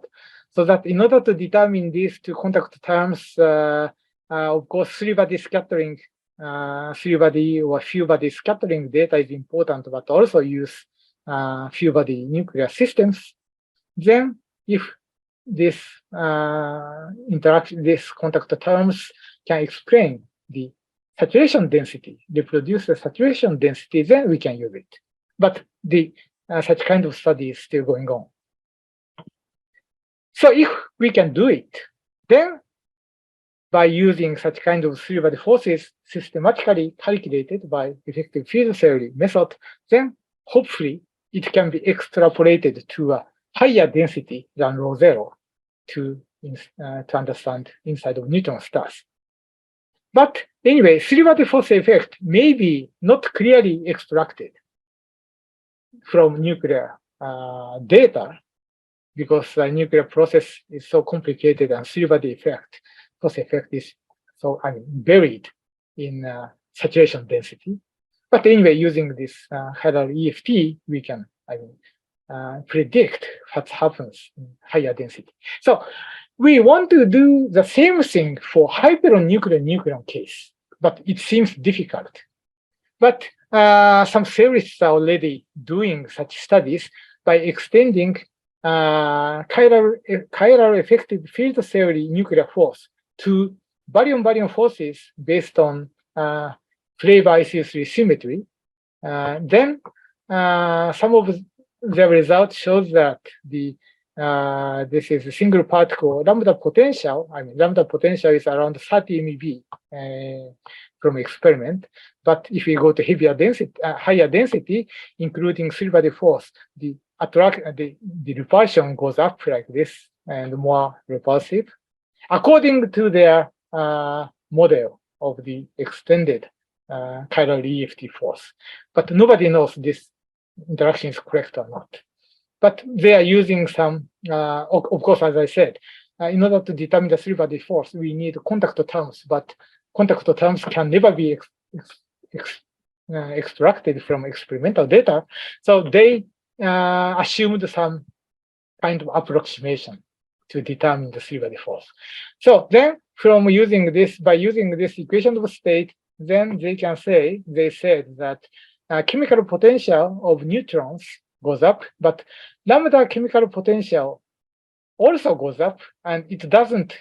So that in order to determine these two contact terms, of course, three-body scattering, three-body or few-body scattering data is important, but also use few-body nuclear systems. Then, if this interaction, these contact terms can explain the saturation density, reproduce the saturation density, then we can use it. But the such kind of study is still going on. So if we can do it, then by using such kind of three-body forces systematically calculated by effective field theory method, then hopefully it can be extrapolated to a higher density than rho zero to understand inside of neutron stars. But anyway, three-body force effect may be not clearly extracted from nuclear data because the nuclear process is so complicated and three-body effect, force effect is so buried in saturation density. But anyway, using this Hadron EFT, we can predict what happens in higher density. So we want to do the same thing for hyperon-nuclear nucleon case, but it seems difficult. But some theorists are already doing such studies by extending chiral effective field theory nuclear force to baryon-baryon forces based on flavor IC3 symmetry. Then some of the results shows that this is a single particle lambda potential. Lambda potential is around 30 MeV from experiment. But if we go to heavier density, higher density, including three-body force, the repulsion goes up like this and more repulsive, according to their model of the extended chiral EFT force. But nobody knows this interaction is correct or not. But they are using some, of course, as I said, in order to determine the three-body force, we need contact terms, but contact terms can never be extracted from experimental data. So they assumed some kind of approximation to determine the three-body force. So then from using this, by using this equation of state, then they can say, they said that chemical potential of neutrons goes up, but lambda chemical potential also goes up, and it doesn't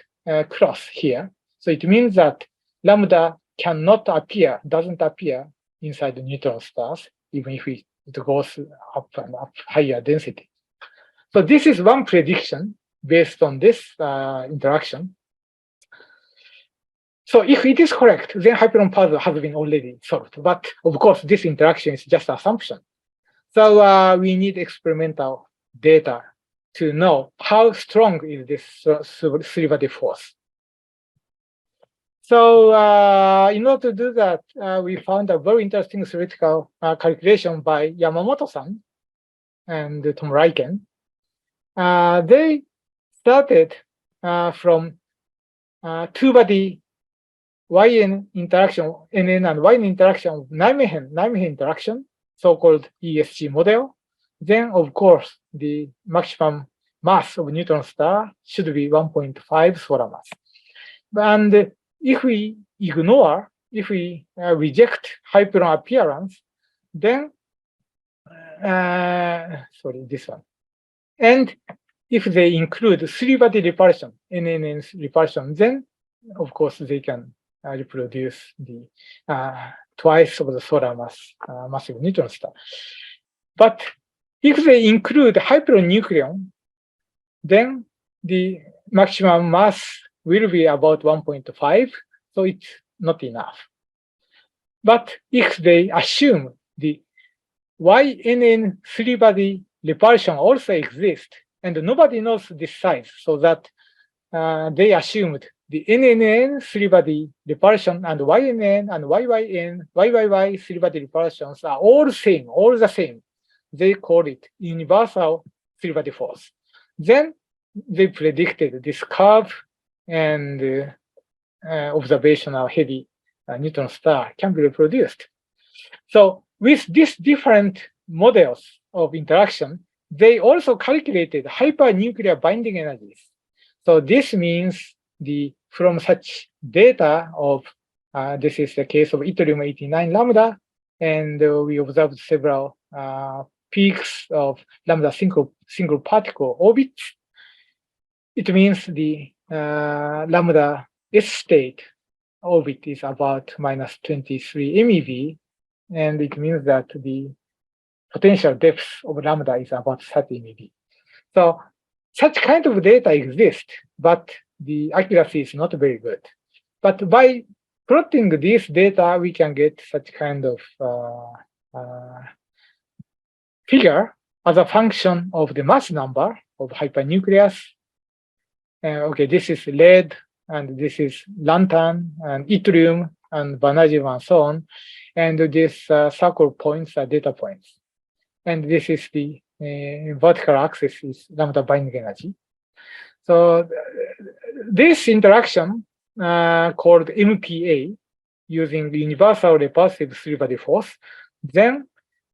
cross here. So it means that lambda cannot appear, doesn't appear inside the neutron stars, even if it goes up and up higher density. So this is one prediction based on this interaction. So if it is correct, then hyperon puzzle has been already solved. But of course, this interaction is just assumption. So we need experimental data to know how strong is this three-body force. So in order to do that, we found a very interesting theoretical calculation by Yamamoto-san and Tomuraiken. They started from two-body YN interaction, NN and YN interaction of Nijmegen interaction, so-called ESG model. Then, of course, the maximum mass of neutron star should be 1.5 solar mass. And if we ignore, if we reject hyperon appearance, then, sorry, this one. And if they include three-body repulsion, NNN repulsion, then, of course, they can reproduce the twice of the solar mass massive neutron star. But if they include hyperon-nucleon, then the maximum mass will be about 1.5, so it's not enough. But if they assume the YNN three-body repulsion also exists, and nobody knows this size, so that they assumed the NNN three-body repulsion and YNN and YYY three-body repulsions are all the same. They call it universal three-body force. Then they predicted this curve and observational heavy neutron star can be reproduced. So with these different models of interaction, they also calculated hypernuclear binding energies. So this means from such data of, this is the case of yttrium-89 lambda, and we observed several peaks of lambda single particle orbits. It means the lambda S state orbit is about minus 23 MeV, and it means that the potential depth of lambda is about 30 MeV. So such kind of data exists, but the accuracy is not very good. But by plotting this data, we can get such kind of figure as a function of the mass number of hypernucleus. Okay, this is lead, and this is lantern, and yttrium, and vanadium, and so on. And these circle points are data points. And this is the vertical axis is lambda binding energy. So this interaction called MPA using the universal repulsive three-body force, then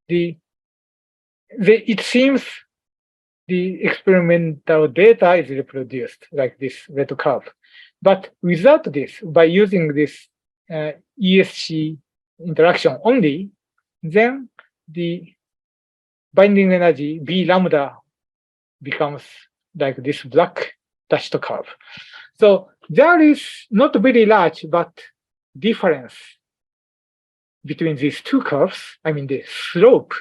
it seems the experimental data is reproduced like this red curve. But without this, by using this ESC interaction only, then the binding energy B lambda becomes like this black dashed curve. So there is not very large, but difference between these two curves. I mean, the slope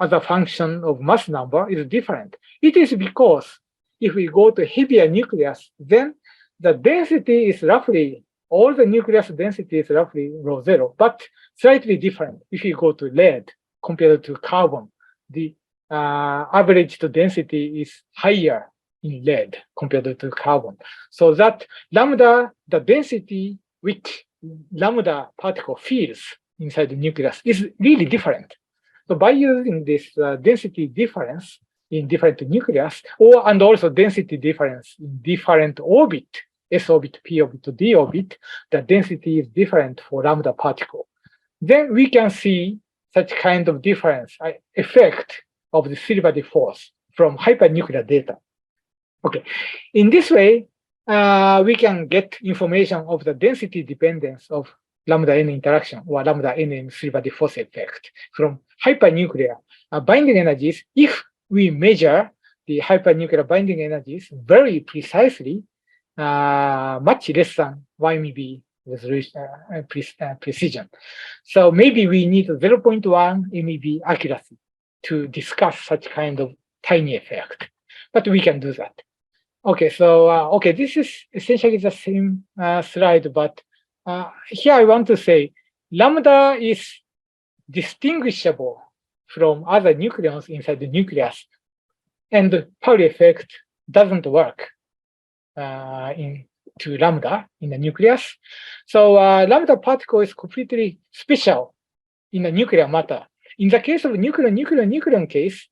as a function of mass number is different. It is because if we go to heavier nucleus, then the density is roughly, all the nucleus density is roughly rho zero, but slightly different if you go to lead compared to carbon. The average density is higher in lead compared to carbon. So that lambda, the density which lambda particle feels inside the nucleus is really different. So by using this density difference in different nucleus, and also density difference in different orbit, S orbit, P orbit, D orbit, the density is different for lambda particle. Then we can see such kind of difference effect of the three-body force from hypernuclear data. Okay, in this way, we can get information of the density dependence of lambda n interaction or lambda n three-body force effect from hypernuclear binding energies if we measure the hypernuclear binding energies very precisely, much less than 1 MeV resolution precision. So maybe we need 0.1 MeV accuracy to discuss such kind of tiny effect, but we can do that. Okay, so okay, this is essentially the same slide, but here I want to say lambda is distinguishable from other nucleons inside the nucleus, and the Pauli effect doesn't work to lambda in the nucleus. So lambda particle is completely special in the nuclear matter. In the case of nucleon case,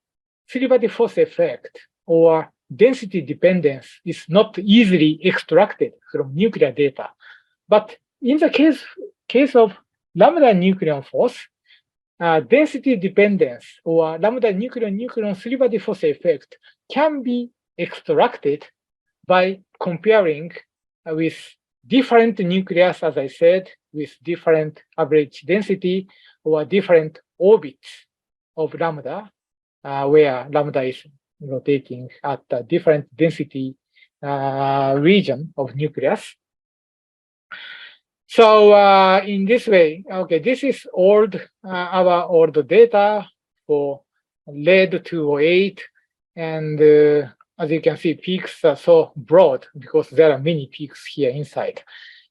three-body force effect or density dependence is not easily extracted from nuclear data. But in the case of lambda nucleon force, density dependence or lambda nucleon three-body force effect can be extracted by comparing with different nucleus, as I said, with different average density or different orbits of lambda, where lambda is rotating at a different density region of nucleus. So in this way, okay, this is our old data for lead 208, and as you can see, peaks are so broad because there are many peaks here inside,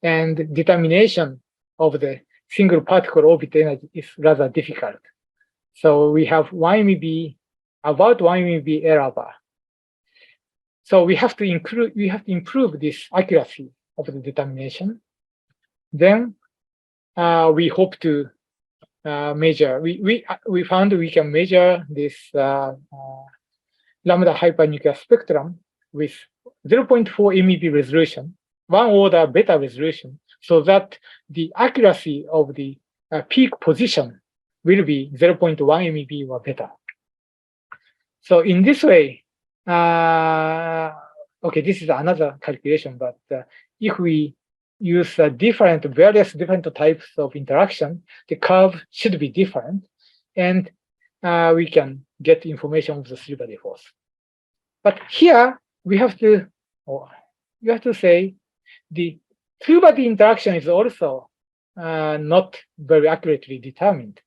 and determination of the single particle orbit energy is rather difficult. So we have 1 MeV, about 1 MeV error bar. So we have to improve this accuracy of the determination. Then we hope to measure. We found we can measure this lambda hypernuclear spectrum with 0.4 MeV resolution, one order better resolution, so that the accuracy of the peak position will be 0.1 MeV or better. So in this way, okay, this is another calculation, but if we use various different types of interaction, the curve should be different, and we can get information of the three-body force. But here we have to, you have to say the two-body interaction is also not very accurately determined.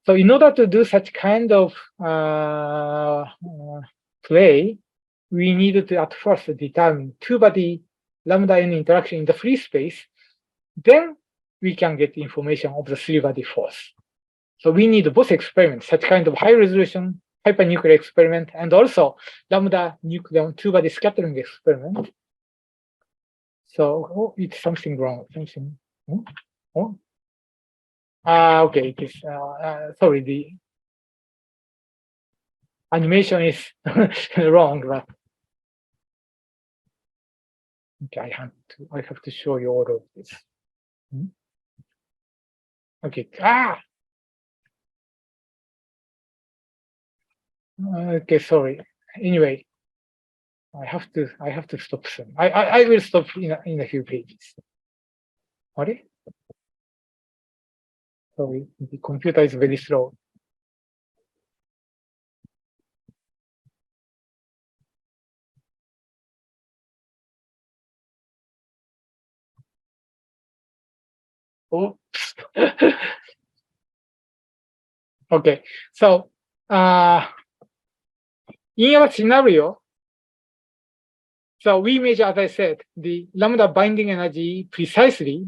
So in order to do such kind of play, we needed to at first determine two-body lambda n interaction in the free space. Then we can get information of the three-body force. So we need both experiments, such kind of high-resolution hypernuclear experiment, and also lambda-nucleon two-body scattering experiment. So it's something wrong. Something. Okay, it is. Sorry, the animation is wrong, but okay, I have to show you all of this. Okay. Okay, sorry. Anyway, I have to stop soon. I will stop in a few pages. Sorry. Sorry, the computer is very slow. Oops. Okay, so in our scenario, so we measure, as I said, the lambda binding energy precisely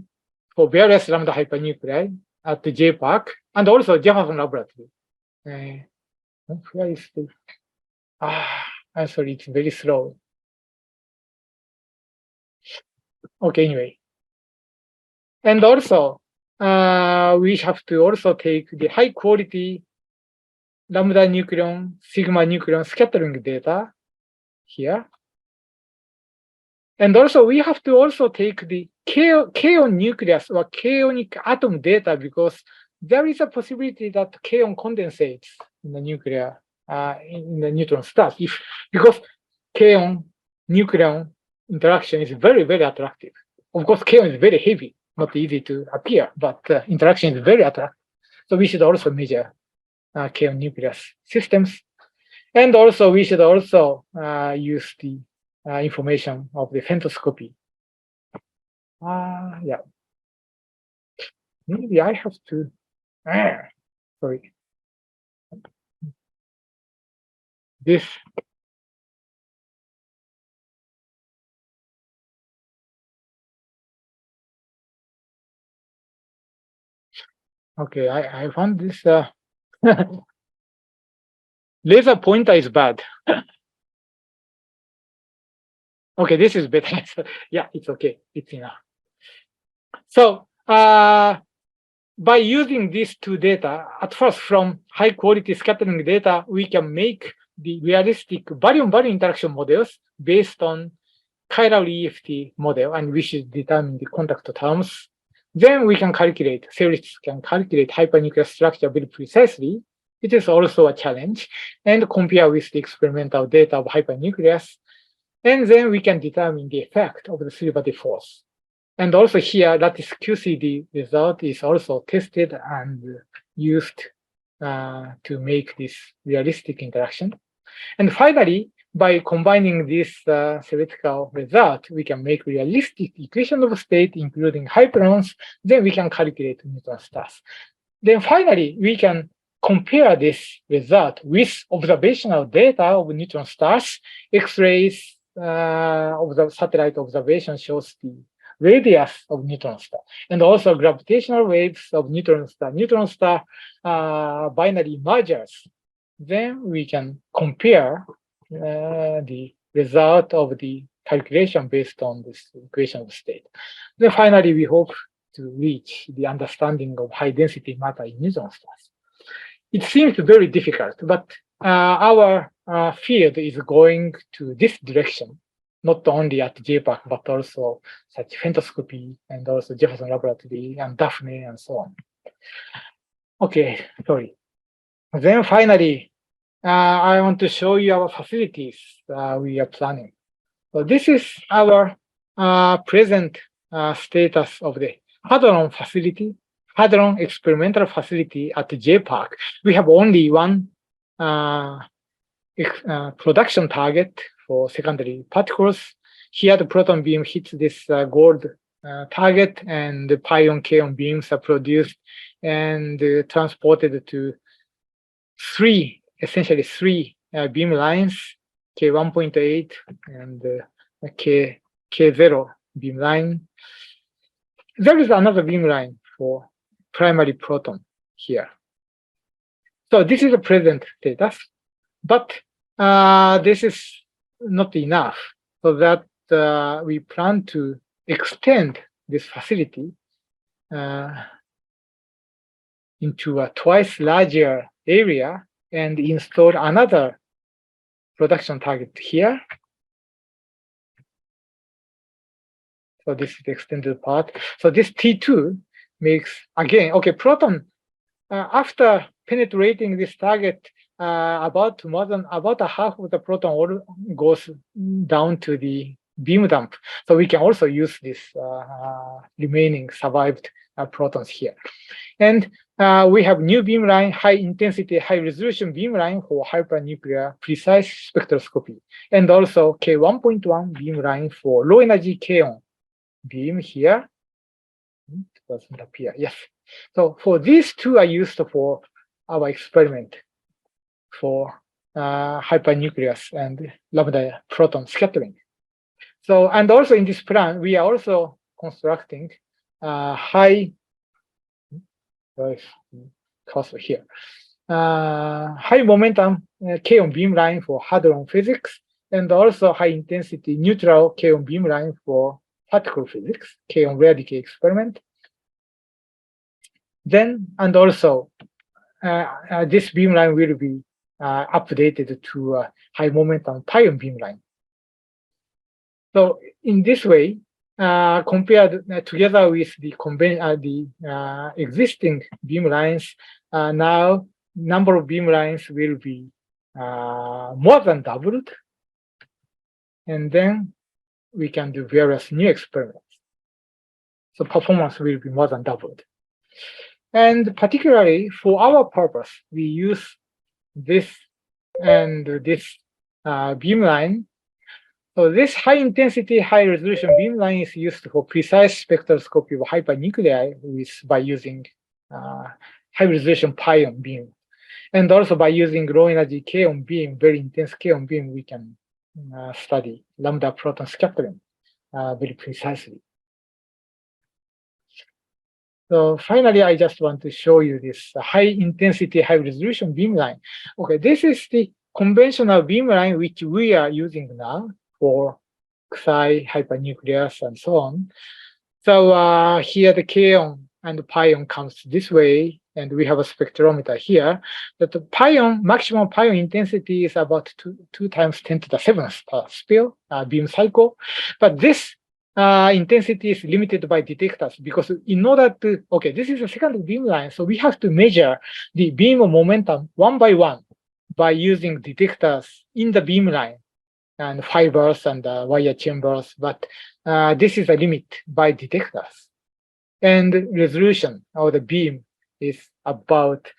for various lambda hypernuclei at the J-PARC and also Jefferson Laboratory. Where is the? I'm sorry, it's very slow. Okay, anyway. And also, we have to also take the high quality lambda nucleon, sigma nucleon scattering data here. And also, we have to also take the kaon nucleus or kaonic atom data, because there is a possibility that kaon condensates in the nuclear, in the neutron stars. Because kaon nucleon interaction is very, very attractive. Of course, kaon is very heavy, not easy to appear, but interaction is very attractive. So we should also measure kaon nucleus systems. And also, we should also use the information of the femtoscopy. Yeah. Maybe I have to, sorry. This. Okay, I found this. Laser pointer is bad. Okay, this is better. Yeah, it's okay. It's enough. So by using these two data, at first from high quality scattering data, we can make the realistic baryon-baryon interaction models based on chiral EFT model, and we should determine the contact terms. Then we can calculate, theorists can calculate hypernuclear structure very precisely. It is also a challenge, and compare with the experimental data of hypernucleus. And then we can determine the effect of the three-body force. And also here, lattice QCD result is also tested and used to make this realistic interaction. And finally, by combining this theoretical result, we can make realistic equation of state, including hyperons. Then we can calculate neutron stars. Then finally, we can compare this result with observational data of neutron stars. X-rays of the satellite observation shows the radius of neutron star, and also gravitational waves of neutron star binary mergers. Then we can compare the result of the calculation based on this equation of state. Then finally, we hope to reach the understanding of high density matter in neutron stars. It seems very difficult, but our field is going to this direction. not only at J-PARC, but also such femtoscopy and also Jefferson Laboratory and Daphne and so on. Okay, sorry. Then finally, I want to show you our facilities we are planning. So this is our present status of the Hadron facility, Hadron experimental facility at J-PARC. We have only one production target for secondary particles. Here the proton beam hits this gold target, and the pion kaon beams are produced and transported to essentially three beam lines, K1.8 and K0 beam line. There is another beam line for primary proton here. So this is the present status, but this is not enough, so that we plan to extend this facility into a twice larger area and install another production target here. So this is the extended part. So this T2 makes, again, okay, proton, after penetrating this target, about a half of the proton goes down to the beam dump. So we can also use this remaining survived protons here. And we have new beam line, high intensity, high resolution beam line for hypernuclear precise spectroscopy. And also K1.1 beam line for low energy kaon beam here. It doesn't appear, yes. So for these two are used for our experiment for hypernucleus and lambda proton scattering. So, and also in this plan, we are also constructing high momentum kaon beam line for hadron physics, and also high intensity neutral kaon beam line for particle physics, kaon rare decay experiment. Then, and also this beam line will be updated to high momentum pion beam line. So in this way, compared together with the existing beam lines, now number of beam lines will be more than doubled, and then we can do various new experiments. So performance will be more than doubled. And particularly for our purpose, we use this and this beam line. So this high intensity, high resolution beam line is used for precise spectroscopy of hypernuclei by using high resolution pion beam. And also by using low energy kaon beam, very intense kaon beam, we can study lambda proton scattering very precisely. So finally, I just want to show you this high intensity, high resolution beam line. Okay, this is the conventional beam line which we are using now for Xi, hypernucleus, and so on. So here the kaon and the pion comes this way, and we have a spectrometer here. That the maximum pion intensity is about 2 times 10 to the 7th per spill beam cycle. But this intensity is limited by detectors, because in order to, okay, this is a second beam line, so we have to measure the beam momentum one by one by using detectors in the beam line and fibers and wire chambers, but this is a limit by detectors. And resolution of the beam is about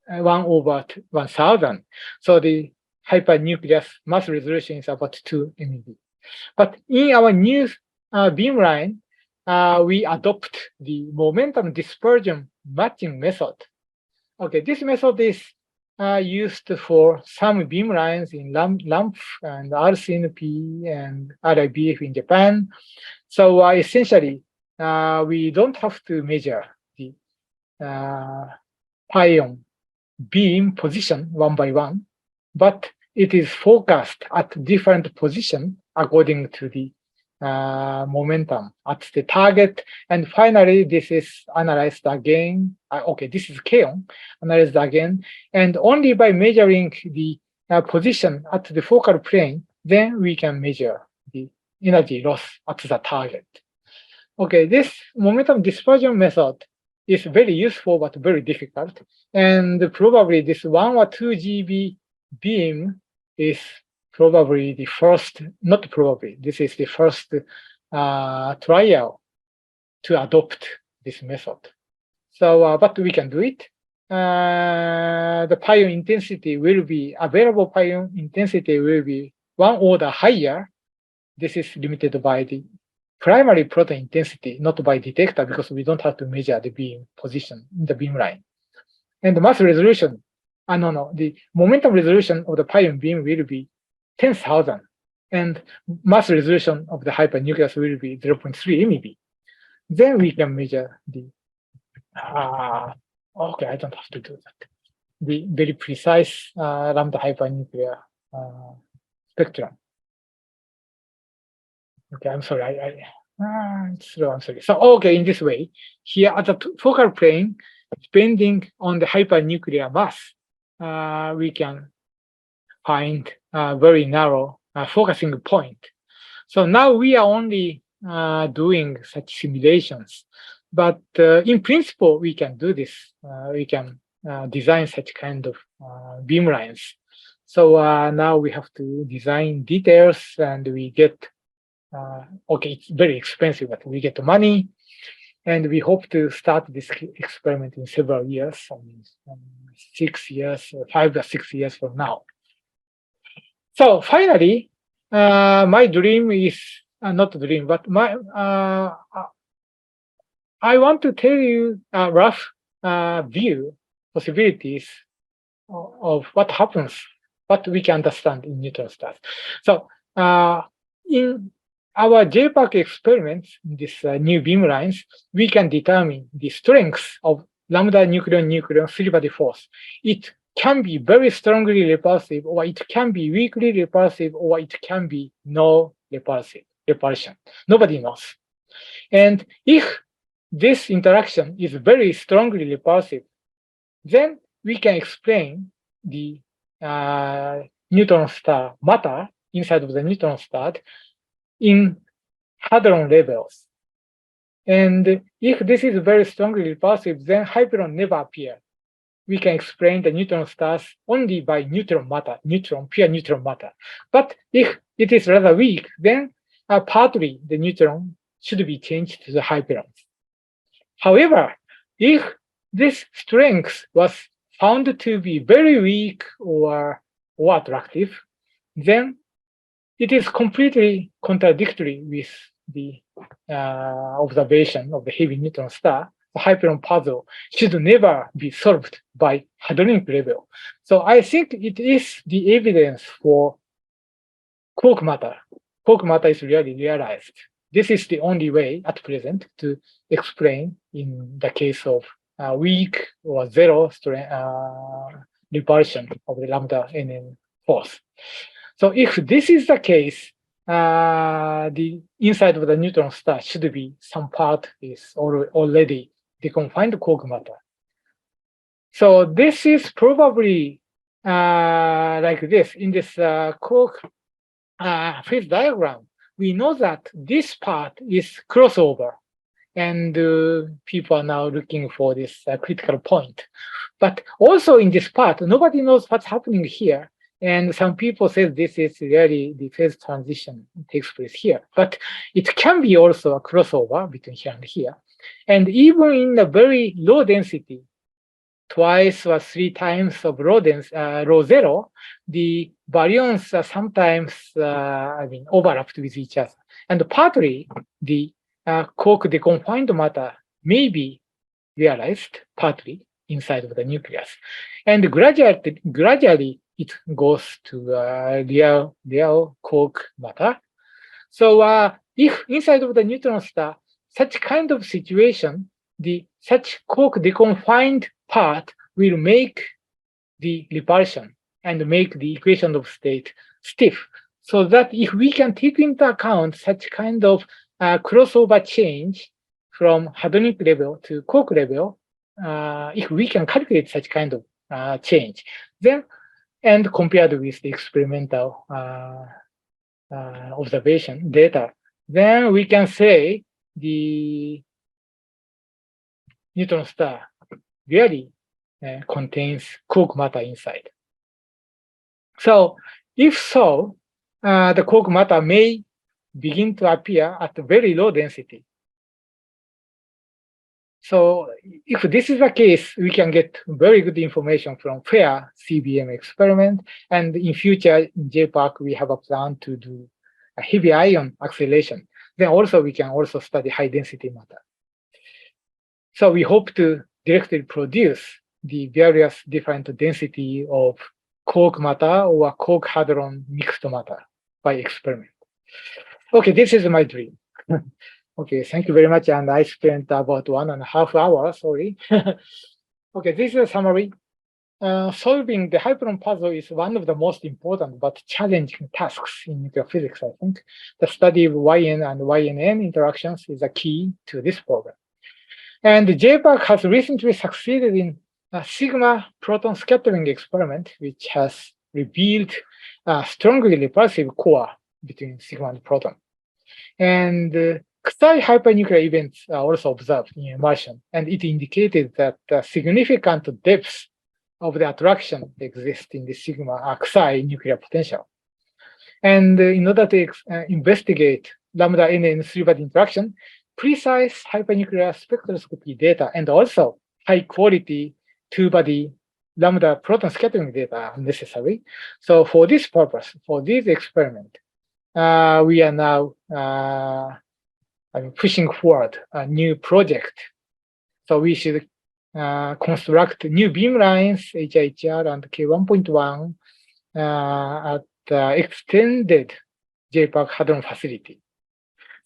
1/1000. So the hypernucleus mass resolution is about 2 MeV. But in our new beam line, we adopt the momentum dispersion matching method. Okay, this method is used for some beam lines in LAMP and RCNP and RIBF in Japan. So essentially, we don't have to measure the pion beam position one by one, but it is focused at different position according to the momentum at the target. And finally, this is analyzed again. Okay, this is kaon, analyzed again. And only by measuring the position at the focal plane, then we can measure the energy loss at the target. Okay, this momentum dispersion method is very useful but very difficult. And probably this 1 or 2 GeV beam is probably the first, not probably, this is the first trial to adopt this method. So, but we can do it. The pion intensity will be, available pion intensity will be 1 order higher. This is limited by the primary proton intensity, not by detector, because we don't have to measure the beam position in the beam line. And the mass resolution, the momentum resolution of the pion beam will be 10,000, and mass resolution of the hypernucleus will be 0.3 MeV. Then we can measure the, okay, I don't have to do that. The very precise lambda hypernuclear spectrum. Okay, I'm sorry, it's slow, I'm sorry. So, okay, in this way, here at the focal plane, depending on the hypernuclear mass, we can find a very narrow focusing point. So now we are only doing such simulations, but in principle, we can do this. We can design such kind of beam lines. So now we have to design details, and we get, okay, it's very expensive, but we get money, and we hope to start this experiment in several years, 6 years, 5 or 6 years from now. So finally, my dream is not a dream, but I want to tell you a rough possibilities of what happens, what we can understand in neutron stars. So in our J-PARC experiments, this new beam lines, we can determine the strength of lambda nucleon three-body force. It can be very strongly repulsive, or it can be weakly repulsive, or it can be no repulsion. Nobody knows. And if this interaction is very strongly repulsive, then we can explain the neutron star matter inside of the neutron star in hadron levels. And if this is very strongly repulsive, then hyperon never appear. We can explain the neutron stars only by neutron matter, pure neutron matter. But if it is rather weak, then partly the neutron should be changed to the hyperons. However, if this strength was found to be very weak or attractive, then it is completely contradictory with the observation of the heavy neutron star. The hyperon puzzle should never be solved by hadronic level. So I think it is the evidence for quark matter. Quark matter is really realized. This is the only way at present to explain in the case of weak or zero repulsion of the lambda NN force. So if this is the case, the inside of the neutron star should be some part is already deconfined quark matter. So this is probably like this. In this quark phase diagram, we know that this part is crossover, and people are now looking for this critical point. But also in this part, nobody knows what's happening here. And some people say this is really the phase transition takes place here. But it can be also a crossover between here and here. And even in a very low density, twice or 3 times of rho zero, the baryons are sometimes overlapped with each other. And partly the quark deconfined matter may be realized partly inside of the nucleus. And gradually it goes to real quark matter. So if inside of the neutron star, such kind of situation, such quark deconfined part will make the repulsion and make the equation of state stiff. So that if we can take into account such kind of crossover change from hadronic level to quark level, if we can calculate such kind of change, then and compared with the experimental observation data, then we can say the neutron star really contains quark matter inside. So if so, the quark matter may begin to appear at a very low density. So if this is the case, we can get very good information from fair CBM experiment. And in future, in J-PARC, we have a plan to do a heavy ion acceleration. Then also we can also study high density matter. So we hope to directly produce the various different density of quark matter or quark hadron mixed matter by experiment. Okay, this is my dream. Okay, thank you very much. And I spent about 1.5 hours, sorry. Okay, this is a summary. Solving the hyperon puzzle is one of the most important but challenging tasks in nuclear physics, I think. The study of YN and YNN interactions is a key to this program. And J-PARC has recently succeeded in a sigma proton scattering experiment, which has revealed a strongly repulsive core between sigma and proton. And Xi hypernuclear events are also observed in immersion, and it indicated that significant depths of the attraction exist in the sigma Xi nuclear potential. And in order to investigate lambda NN three-body interaction, precise hypernuclear spectroscopy data and also high-quality two-body lambda proton scattering data are necessary. So for this purpose, for this experiment, we are now pushing forward a new project. So we should construct new beamlines, HIHR and K1.1 at the extended J-PARC Hadron Facility.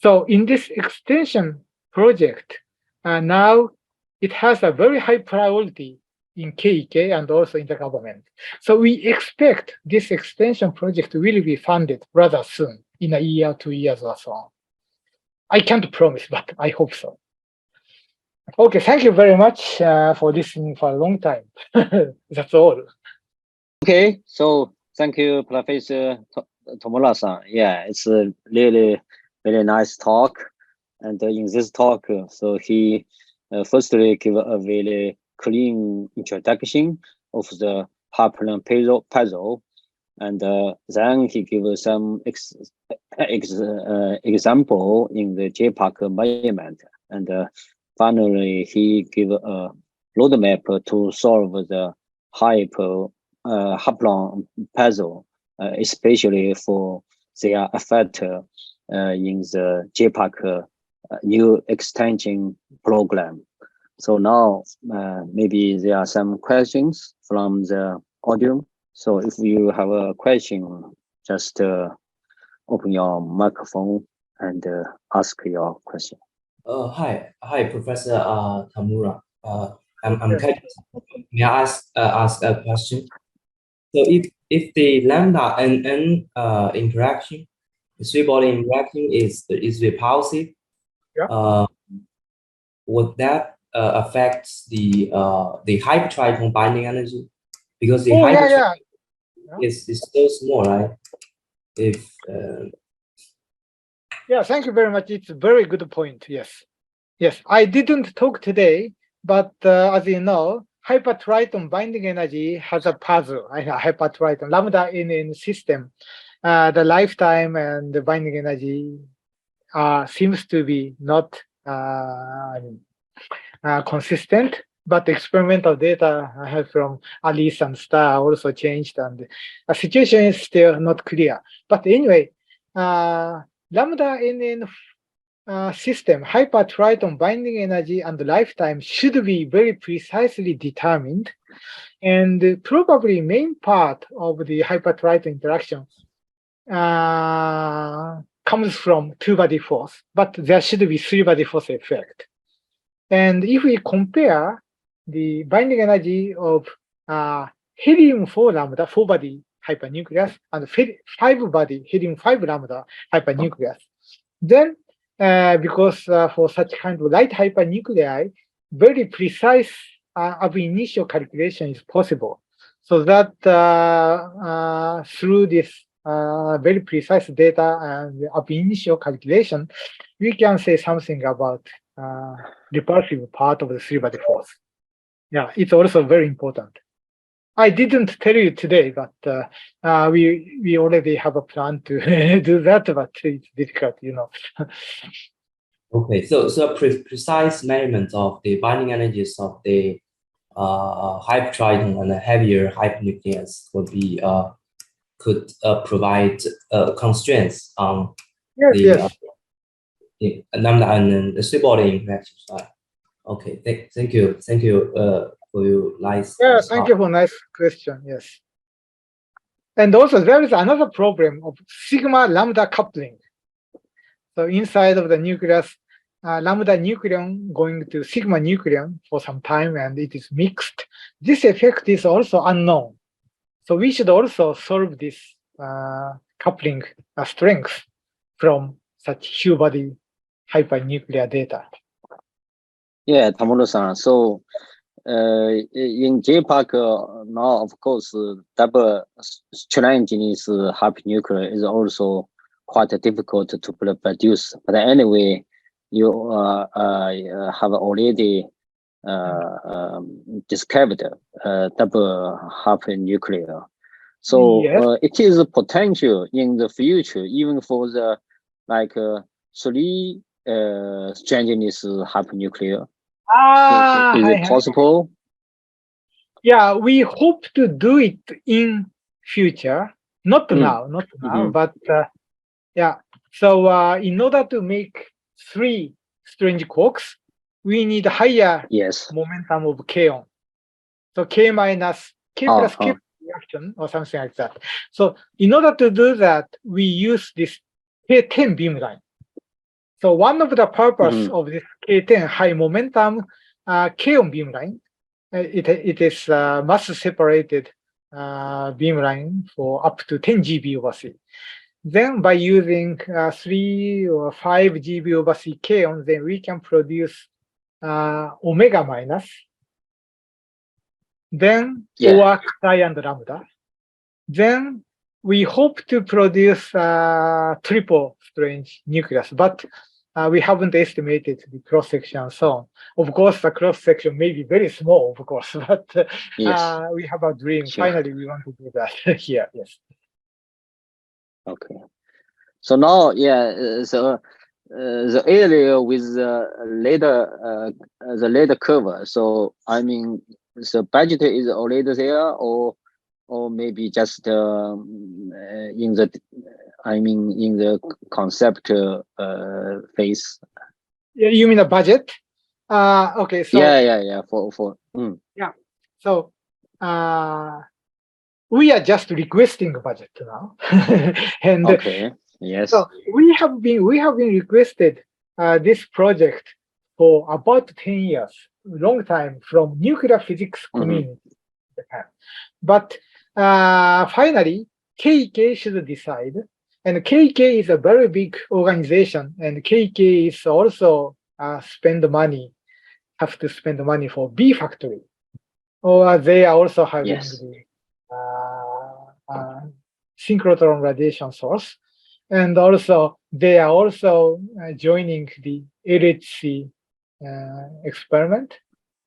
So in this extension project, now it has a very high priority in KEK and also in the government. So we expect this extension project will be funded rather soon, in a year, 2 years or so on. I can't promise, but I hope so. Okay, thank you very much for listening for a long time. That's all. Okay, so thank you, Professor Tamura-san. Yeah, it's a really very nice talk. And in this talk, so he firstly gave a very clean introduction of the hyperon puzzle. And then he gave some example in the J-PARC measurement. And finally, he gave a roadmap to solve the hyperon puzzle, especially for their effect in the J-PARC new extension program. So now maybe there are some questions from the audience. So if you have a question, just open your microphone and ask your question. Hi, Professor Tamura. I'm Kaito. May I ask a question? So if the lambda NN interaction, the three-body interaction is repulsive, yeah. Would that affect the hypertriton binding energy? Because the hypertriton is so small, right? Yeah, thank you very much. It's a very good point. Yes. I didn't talk today, but as you know, hypertriton binding energy has a puzzle. Hypertriton lambda NN system, the lifetime and the binding energy seems to be not consistent. But experimental data I have from Alice and Star also changed, and the situation is still not clear. But anyway, lambda NN system, hypertriton binding energy and lifetime should be very precisely determined, and probably main part of the hypertriton interaction comes from two-body force, but there should be three-body force effect. And if we compare the binding energy of helium-4 lambda, 4-body hypernucleus, and 5-body helium-5 lambda hypernucleus, then because for such kind of light hypernuclei, very precise ab initio calculation is possible. So that through this very precise data and of initial calculation, we can say something about repulsive part of the three-body force. Yeah, it's also very important. I didn't tell you today, but we already have a plan to do that, but it's difficult, you know. Okay, so precise measurement of the binding energies of the hypertriton and the heavier hypernucleons would be could provide constraints on the lambda and the three-body interactions. Right? Okay, thank you for your nice. Yeah, thank you for nice question. Yes, and also there is another problem of sigma lambda coupling. So inside of the nucleus, lambda nucleon going to sigma nucleon for some time, and it is mixed. This effect is also unknown. So we should also solve this coupling strength from such huge body hypernuclear data. Yeah, Tamura-san. So in J-PARC now, of course, double challenging is hypernuclear is also quite difficult to produce. But anyway, you have already discovered double hypernuclear. So yes. it is a potential in the future, even for the like three strangeness hypernuclear. Is it possible? Yeah, we hope to do it in future. Not now, but yeah. So in order to make three strange quarks, we need higher momentum of k-on. So k minus k plus k reaction or something like that. So in order to do that, we use this K10 beamline. So one of the purpose of this K10 high momentum k-on beamline, it is mass separated beamline for up to 10 GB over C. Then by using 3 or 5 GB over C k-on, then we can produce omega minus, then or chi and lambda. Then we hope to produce triple strange nucleus, but we haven't estimated the cross section and so on. Of course, the cross section may be very small, of course, but we have a dream. Sure. Finally, we want to do that here. Yes. Okay. So now, so the area with the later curve. So I mean, the budget is already there, or maybe just in the concept phase. Yeah, you mean the budget? Okay. So yeah. Yeah. So we are just requesting a budget now, and yes. So we have been requested this project for about 10 years, long time from nuclear physics community in Japan. But finally, KK should decide, and KK is a very big organization, and KK is also have to spend money for B factory, or they are also having the synchrotron radiation source. And also, they are also joining the LHC experiment,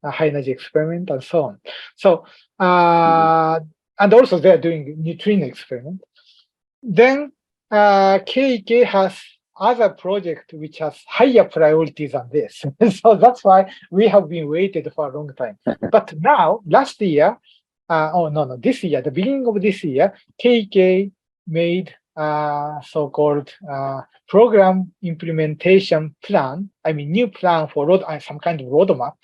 high energy experiment, and so on. So, and also they are doing neutrino experiment. Then KK has other project which has higher priorities than this. So that's why we have been waited for a long time. But now, last year, this year, the beginning of this year, KK made so-called program implementation plan, new plan for some kind of roadmap.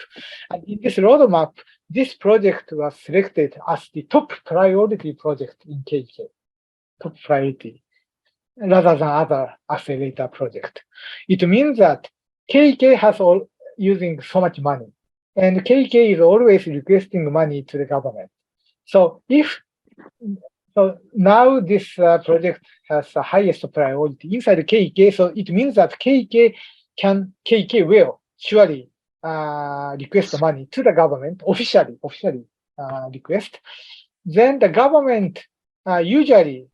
And in this roadmap, this project was selected as the top priority project in KK, top priority, rather than other accelerator project. It means that KK has using so much money, and KK is always requesting money to the government. So now this project has the highest priority inside KK. So it means that KK will surely request money to the government, officially request. Then the government usually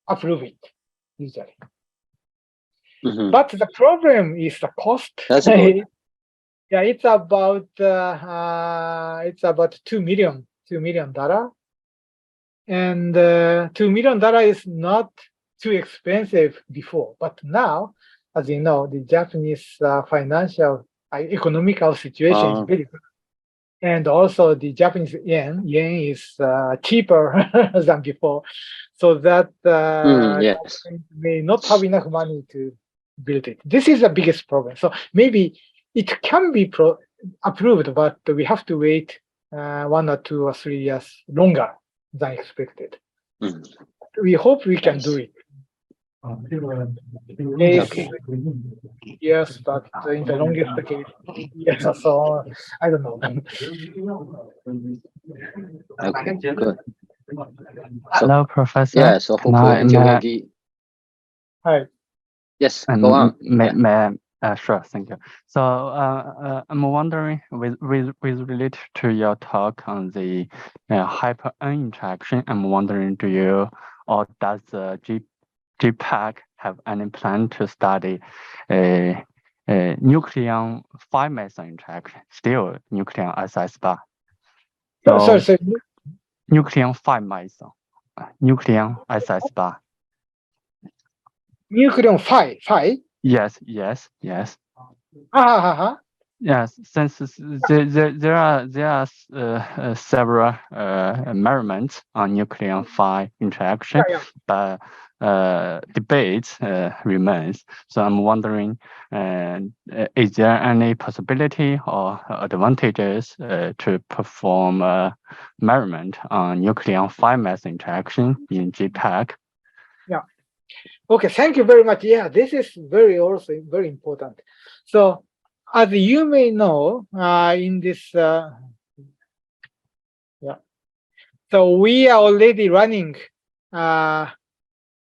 approve it, usually. Mhm. But the problem is the cost. That's good. Yeah, it's about $2 million, and $2 million is not too expensive before, but now, as you know, the Japanese financial economical situation is very good, and also the Japanese yen is cheaper than before, so that Yes. government may not have enough money to build it. This is the biggest problem. So maybe it can be approved, but we have to wait 1 or 2 or 3 years longer than expected. Mhm. We hope we can do it. Okay. Yes, but in the longest case, yes, so I don't know. Okay. Good. Hello, Professor. Yeah. So Can hopefully, Hi. yes. Go on. Sure, thank you. So I'm wondering, with related to your talk on the hyper-N interaction, I'm wondering, do you or does the J-PARC have any plan to study nucleon 5-meson interaction, still nucleon SS bar? So, Sorry. nucleon 5-meson, nucleon SS bar. Nucleon 5? Yes. Yes, since there are several measurements on nucleon 5 interaction, but debate remains. So I'm wondering, is there any possibility or advantages to perform measurement on nucleon 5-meson interaction in J-PARC? Yeah. Okay, thank you very much. Yeah, this is very important. So, as you may know, in this, so we are already running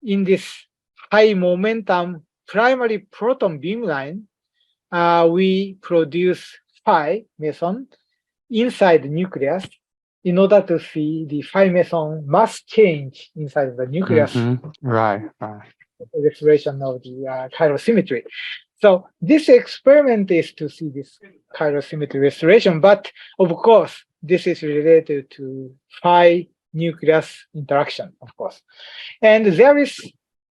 in this high momentum primary proton beamline. We produce phi meson inside the nucleus in order to see the phi meson mass change inside the nucleus. Right. Restoration of the chiral symmetry. So this experiment is to see this chiral symmetry restoration, but of course, this is related to phi nucleus interaction, of course. And there is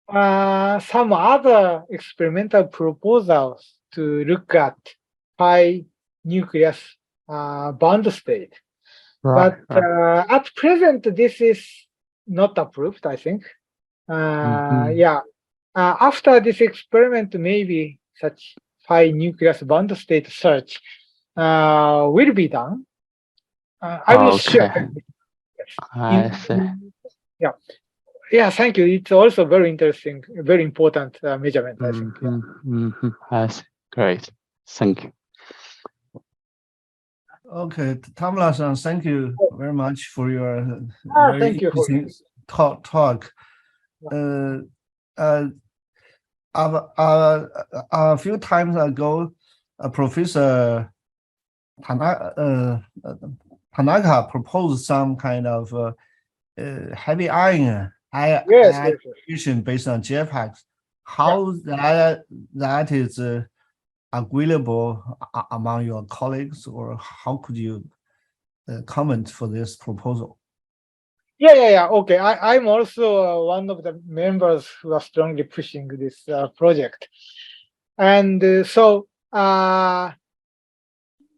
some other experimental proposals to look at phi nucleus bound state. But at present, this is not approved, I think. After this experiment, maybe such phi nucleus bound state search will be done. I will share. I see. Yeah, thank you. It's also very interesting, very important measurement, I think. I see. Great. Thank you. Okay, Tamura-san, thank you very much for your very thank you for interesting talk. A few times ago, Professor Tanaka proposed some kind of heavy ion ionization based on J-PARC. How that is agreeable among your colleagues, or how could you comment for this proposal? Okay, I'm also one of the members who are strongly pushing this project. And so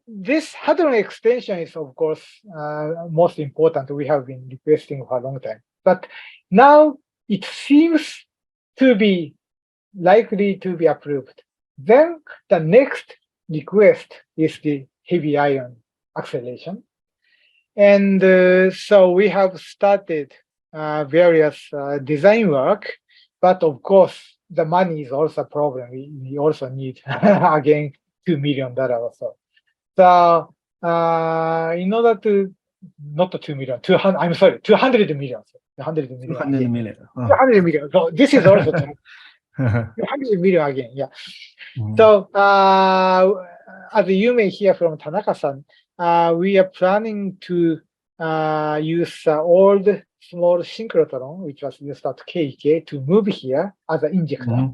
this hadron extension is, of course, most important. We have been requesting for a long time. But now it seems to be likely to be approved. Then the next request is the heavy ion acceleration. And so we have started various design work, but of course, the money is also a problem. We also need, again, $2 million or so. So in order to, not 2 million, 200, I'm sorry, 200 million. 200 million. 200 million. 200 million. So this is also 200 million again, So as you may hear from Tanaka-san, we are planning to use old small synchrotron, which was used at KK, to move here as an injector.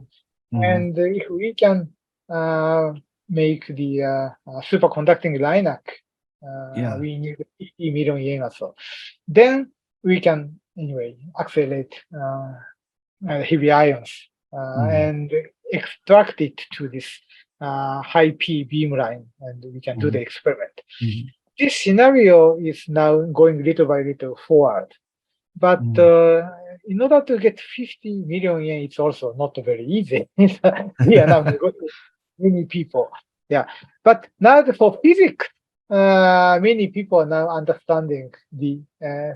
And if we can make the superconducting LINAC, we need 50 million yen or so. Then we can, anyway, accelerate heavy ions and extract it to this high P beamline, and we can do the experiment. This scenario is now going little by little forward. But in order to get 50 million yen, it's also not very easy. We are now negotiating many people. Yeah. But now for physics, many people are now understanding the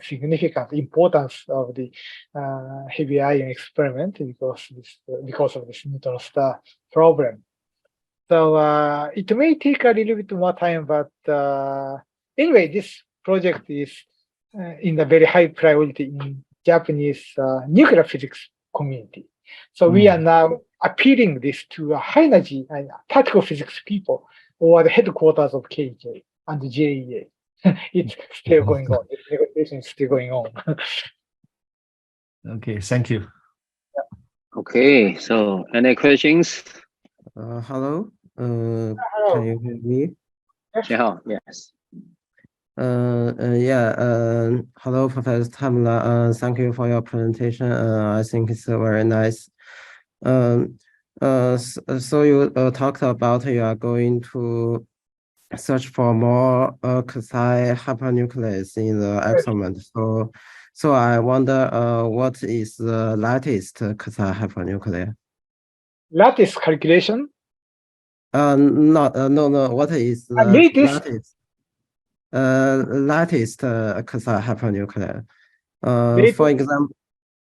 significant importance of the heavy ion experiment because of this neutron star problem. So it may take a little bit more time, but anyway, this project is in a very high priority in Japanese nuclear physics community. So we are now appealing this to high energy particle physics people or the headquarters of KJ and the JEA. It's still going on. The negotiation is still going on. Okay, thank you. Okay, so any questions? Hello. Hello. Can you hear me? Yes. Hello, Professor Tamura. Thank you for your presentation. I think it's very nice. So you talked about you are going to search for more quasi-hypernucleus in the experiment. So I wonder what is the latest quasi-hypernuclear? Lattice calculation? No. What is the latest quasi-hypernuclear?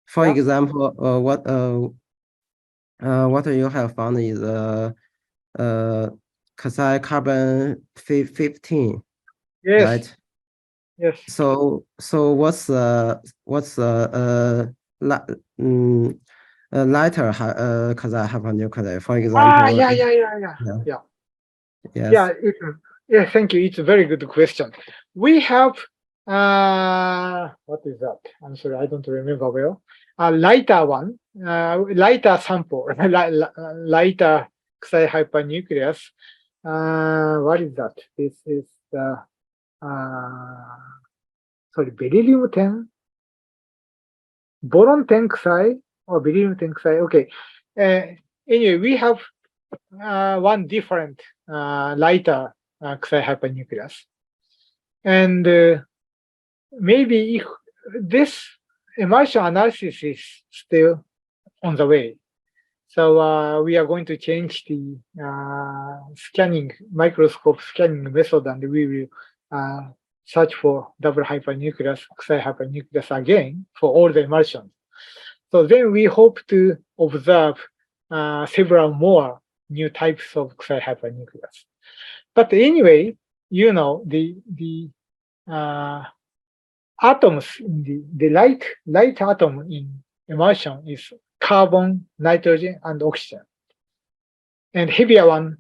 For example, what you have found is quasi-carbon 15, yes. right? Yes. So what's the lighter quasi-hypernuclear? For example. Yeah, thank you. It's a very good question. We have what is that? I'm sorry, I don't remember well. A lighter one, lighter sample, lighter quasi-hypernucleus. What is that? This is beryllium 10, boron 10 xi, or beryllium 10 xi. Okay. Anyway, we have one different lighter quasi-hypernucleus. And maybe if this immersion analysis is still on the way. So we are going to change the microscope scanning method, and we will search for double hypernucleus, quasi-hypernucleus again for all the immersions. So then we hope to observe several more new types of quasi-hypernucleus. But anyway, you know, the atoms in the light atom in immersion is carbon, nitrogen, and oxygen. And heavier one,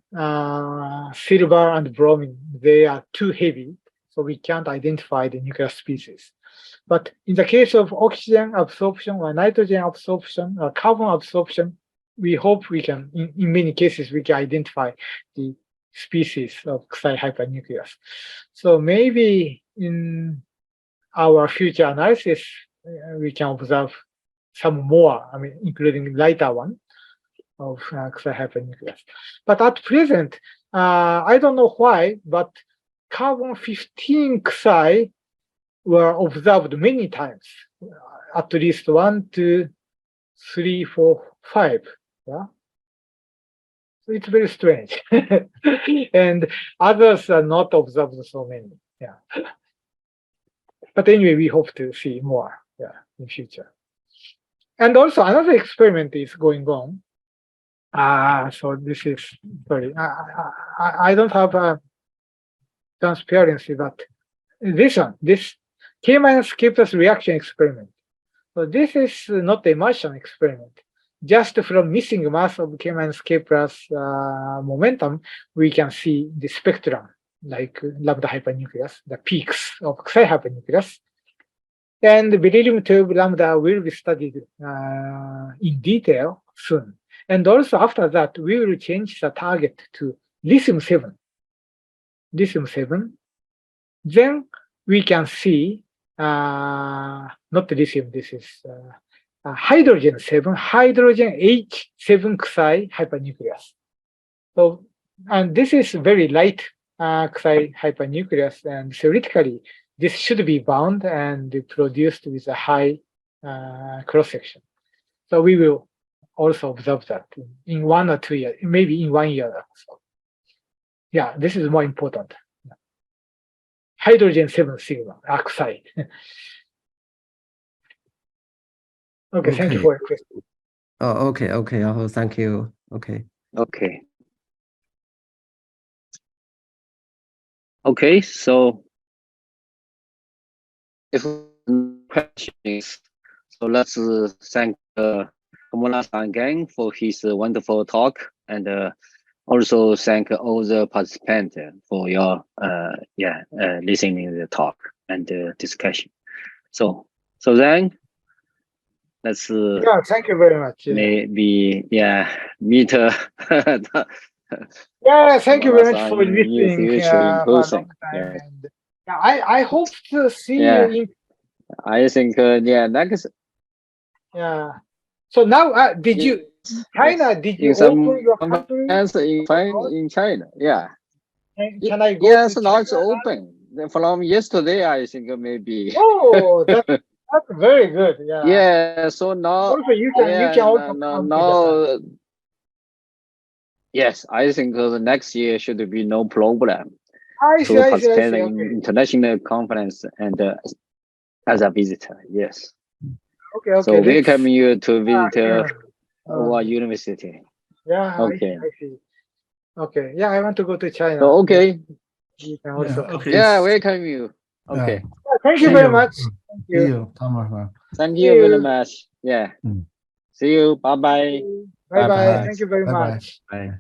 silver and bromine, they are too heavy, so we can't identify the nuclear species. But in the case of oxygen absorption or nitrogen absorption or carbon absorption, we hope we can, in many cases, we can identify the species of quasi-hypernucleus. So maybe in our future analysis, we can observe some more, including lighter one of quasi-hypernucleus. But at present, I don't know why, but carbon 15 xi were observed many times, at least 1, 2, 3, 4, 5. Yeah. So it's very strange. And others are not observed so many. Yeah. But anyway, we hope to see more in future. And also another experiment is going on. So this is, sorry, I don't have transparency, but this K-K+ reaction experiment. So this is not the immersion experiment. Just from missing mass of K-K+ momentum, we can see the spectrum, like lambda hypernucleus, the peaks of psi hypernucleus. And the beryllium-12 lambda will be studied in detail soon. And also after that, we will change the target to lithium-7. Lithium-7. Then we can see, not lithium, this is hydrogen-7, hydrogen H7 Xi hypernucleus. So, and this is very light Xi hypernucleus, and theoretically, this should be bound and produced with a high cross-section. So we will also observe that in 1 or 2 years, maybe in 1 year or so. Yeah, this is more important. Hydrogen-7 sigma, Xi. Okay, thank you for your question. Oh, okay. Oh, thank you. Okay. Okay, so if questions, so let's thank Tamura-san again for his wonderful talk, and also thank all the participants for your listening to the talk and discussion. So then let's thank you very much. Maybe meet thank you very much for listening. In person. I hope to see you in. I think next. Yeah. So now, did you China? Did you open your country? In China? Yeah. Can I go? Yes, now it's open. From yesterday, I think maybe. Oh, that's very good. Yeah. Yeah. So now. Also, you can also now. Yes, I think the next year should be no problem. I see. In international conference and as a visitor. Yes. Okay. So welcome you to visit our university. Yeah. Okay. I see. Okay. Yeah, I want to go to China. So, okay. You can also. Yeah, welcome you. Okay. Yeah, thank you very much. Thank you. See you, Tamura. Thank you very much. Yeah. See you. Bye bye. Bye bye. Thank you very much. Bye.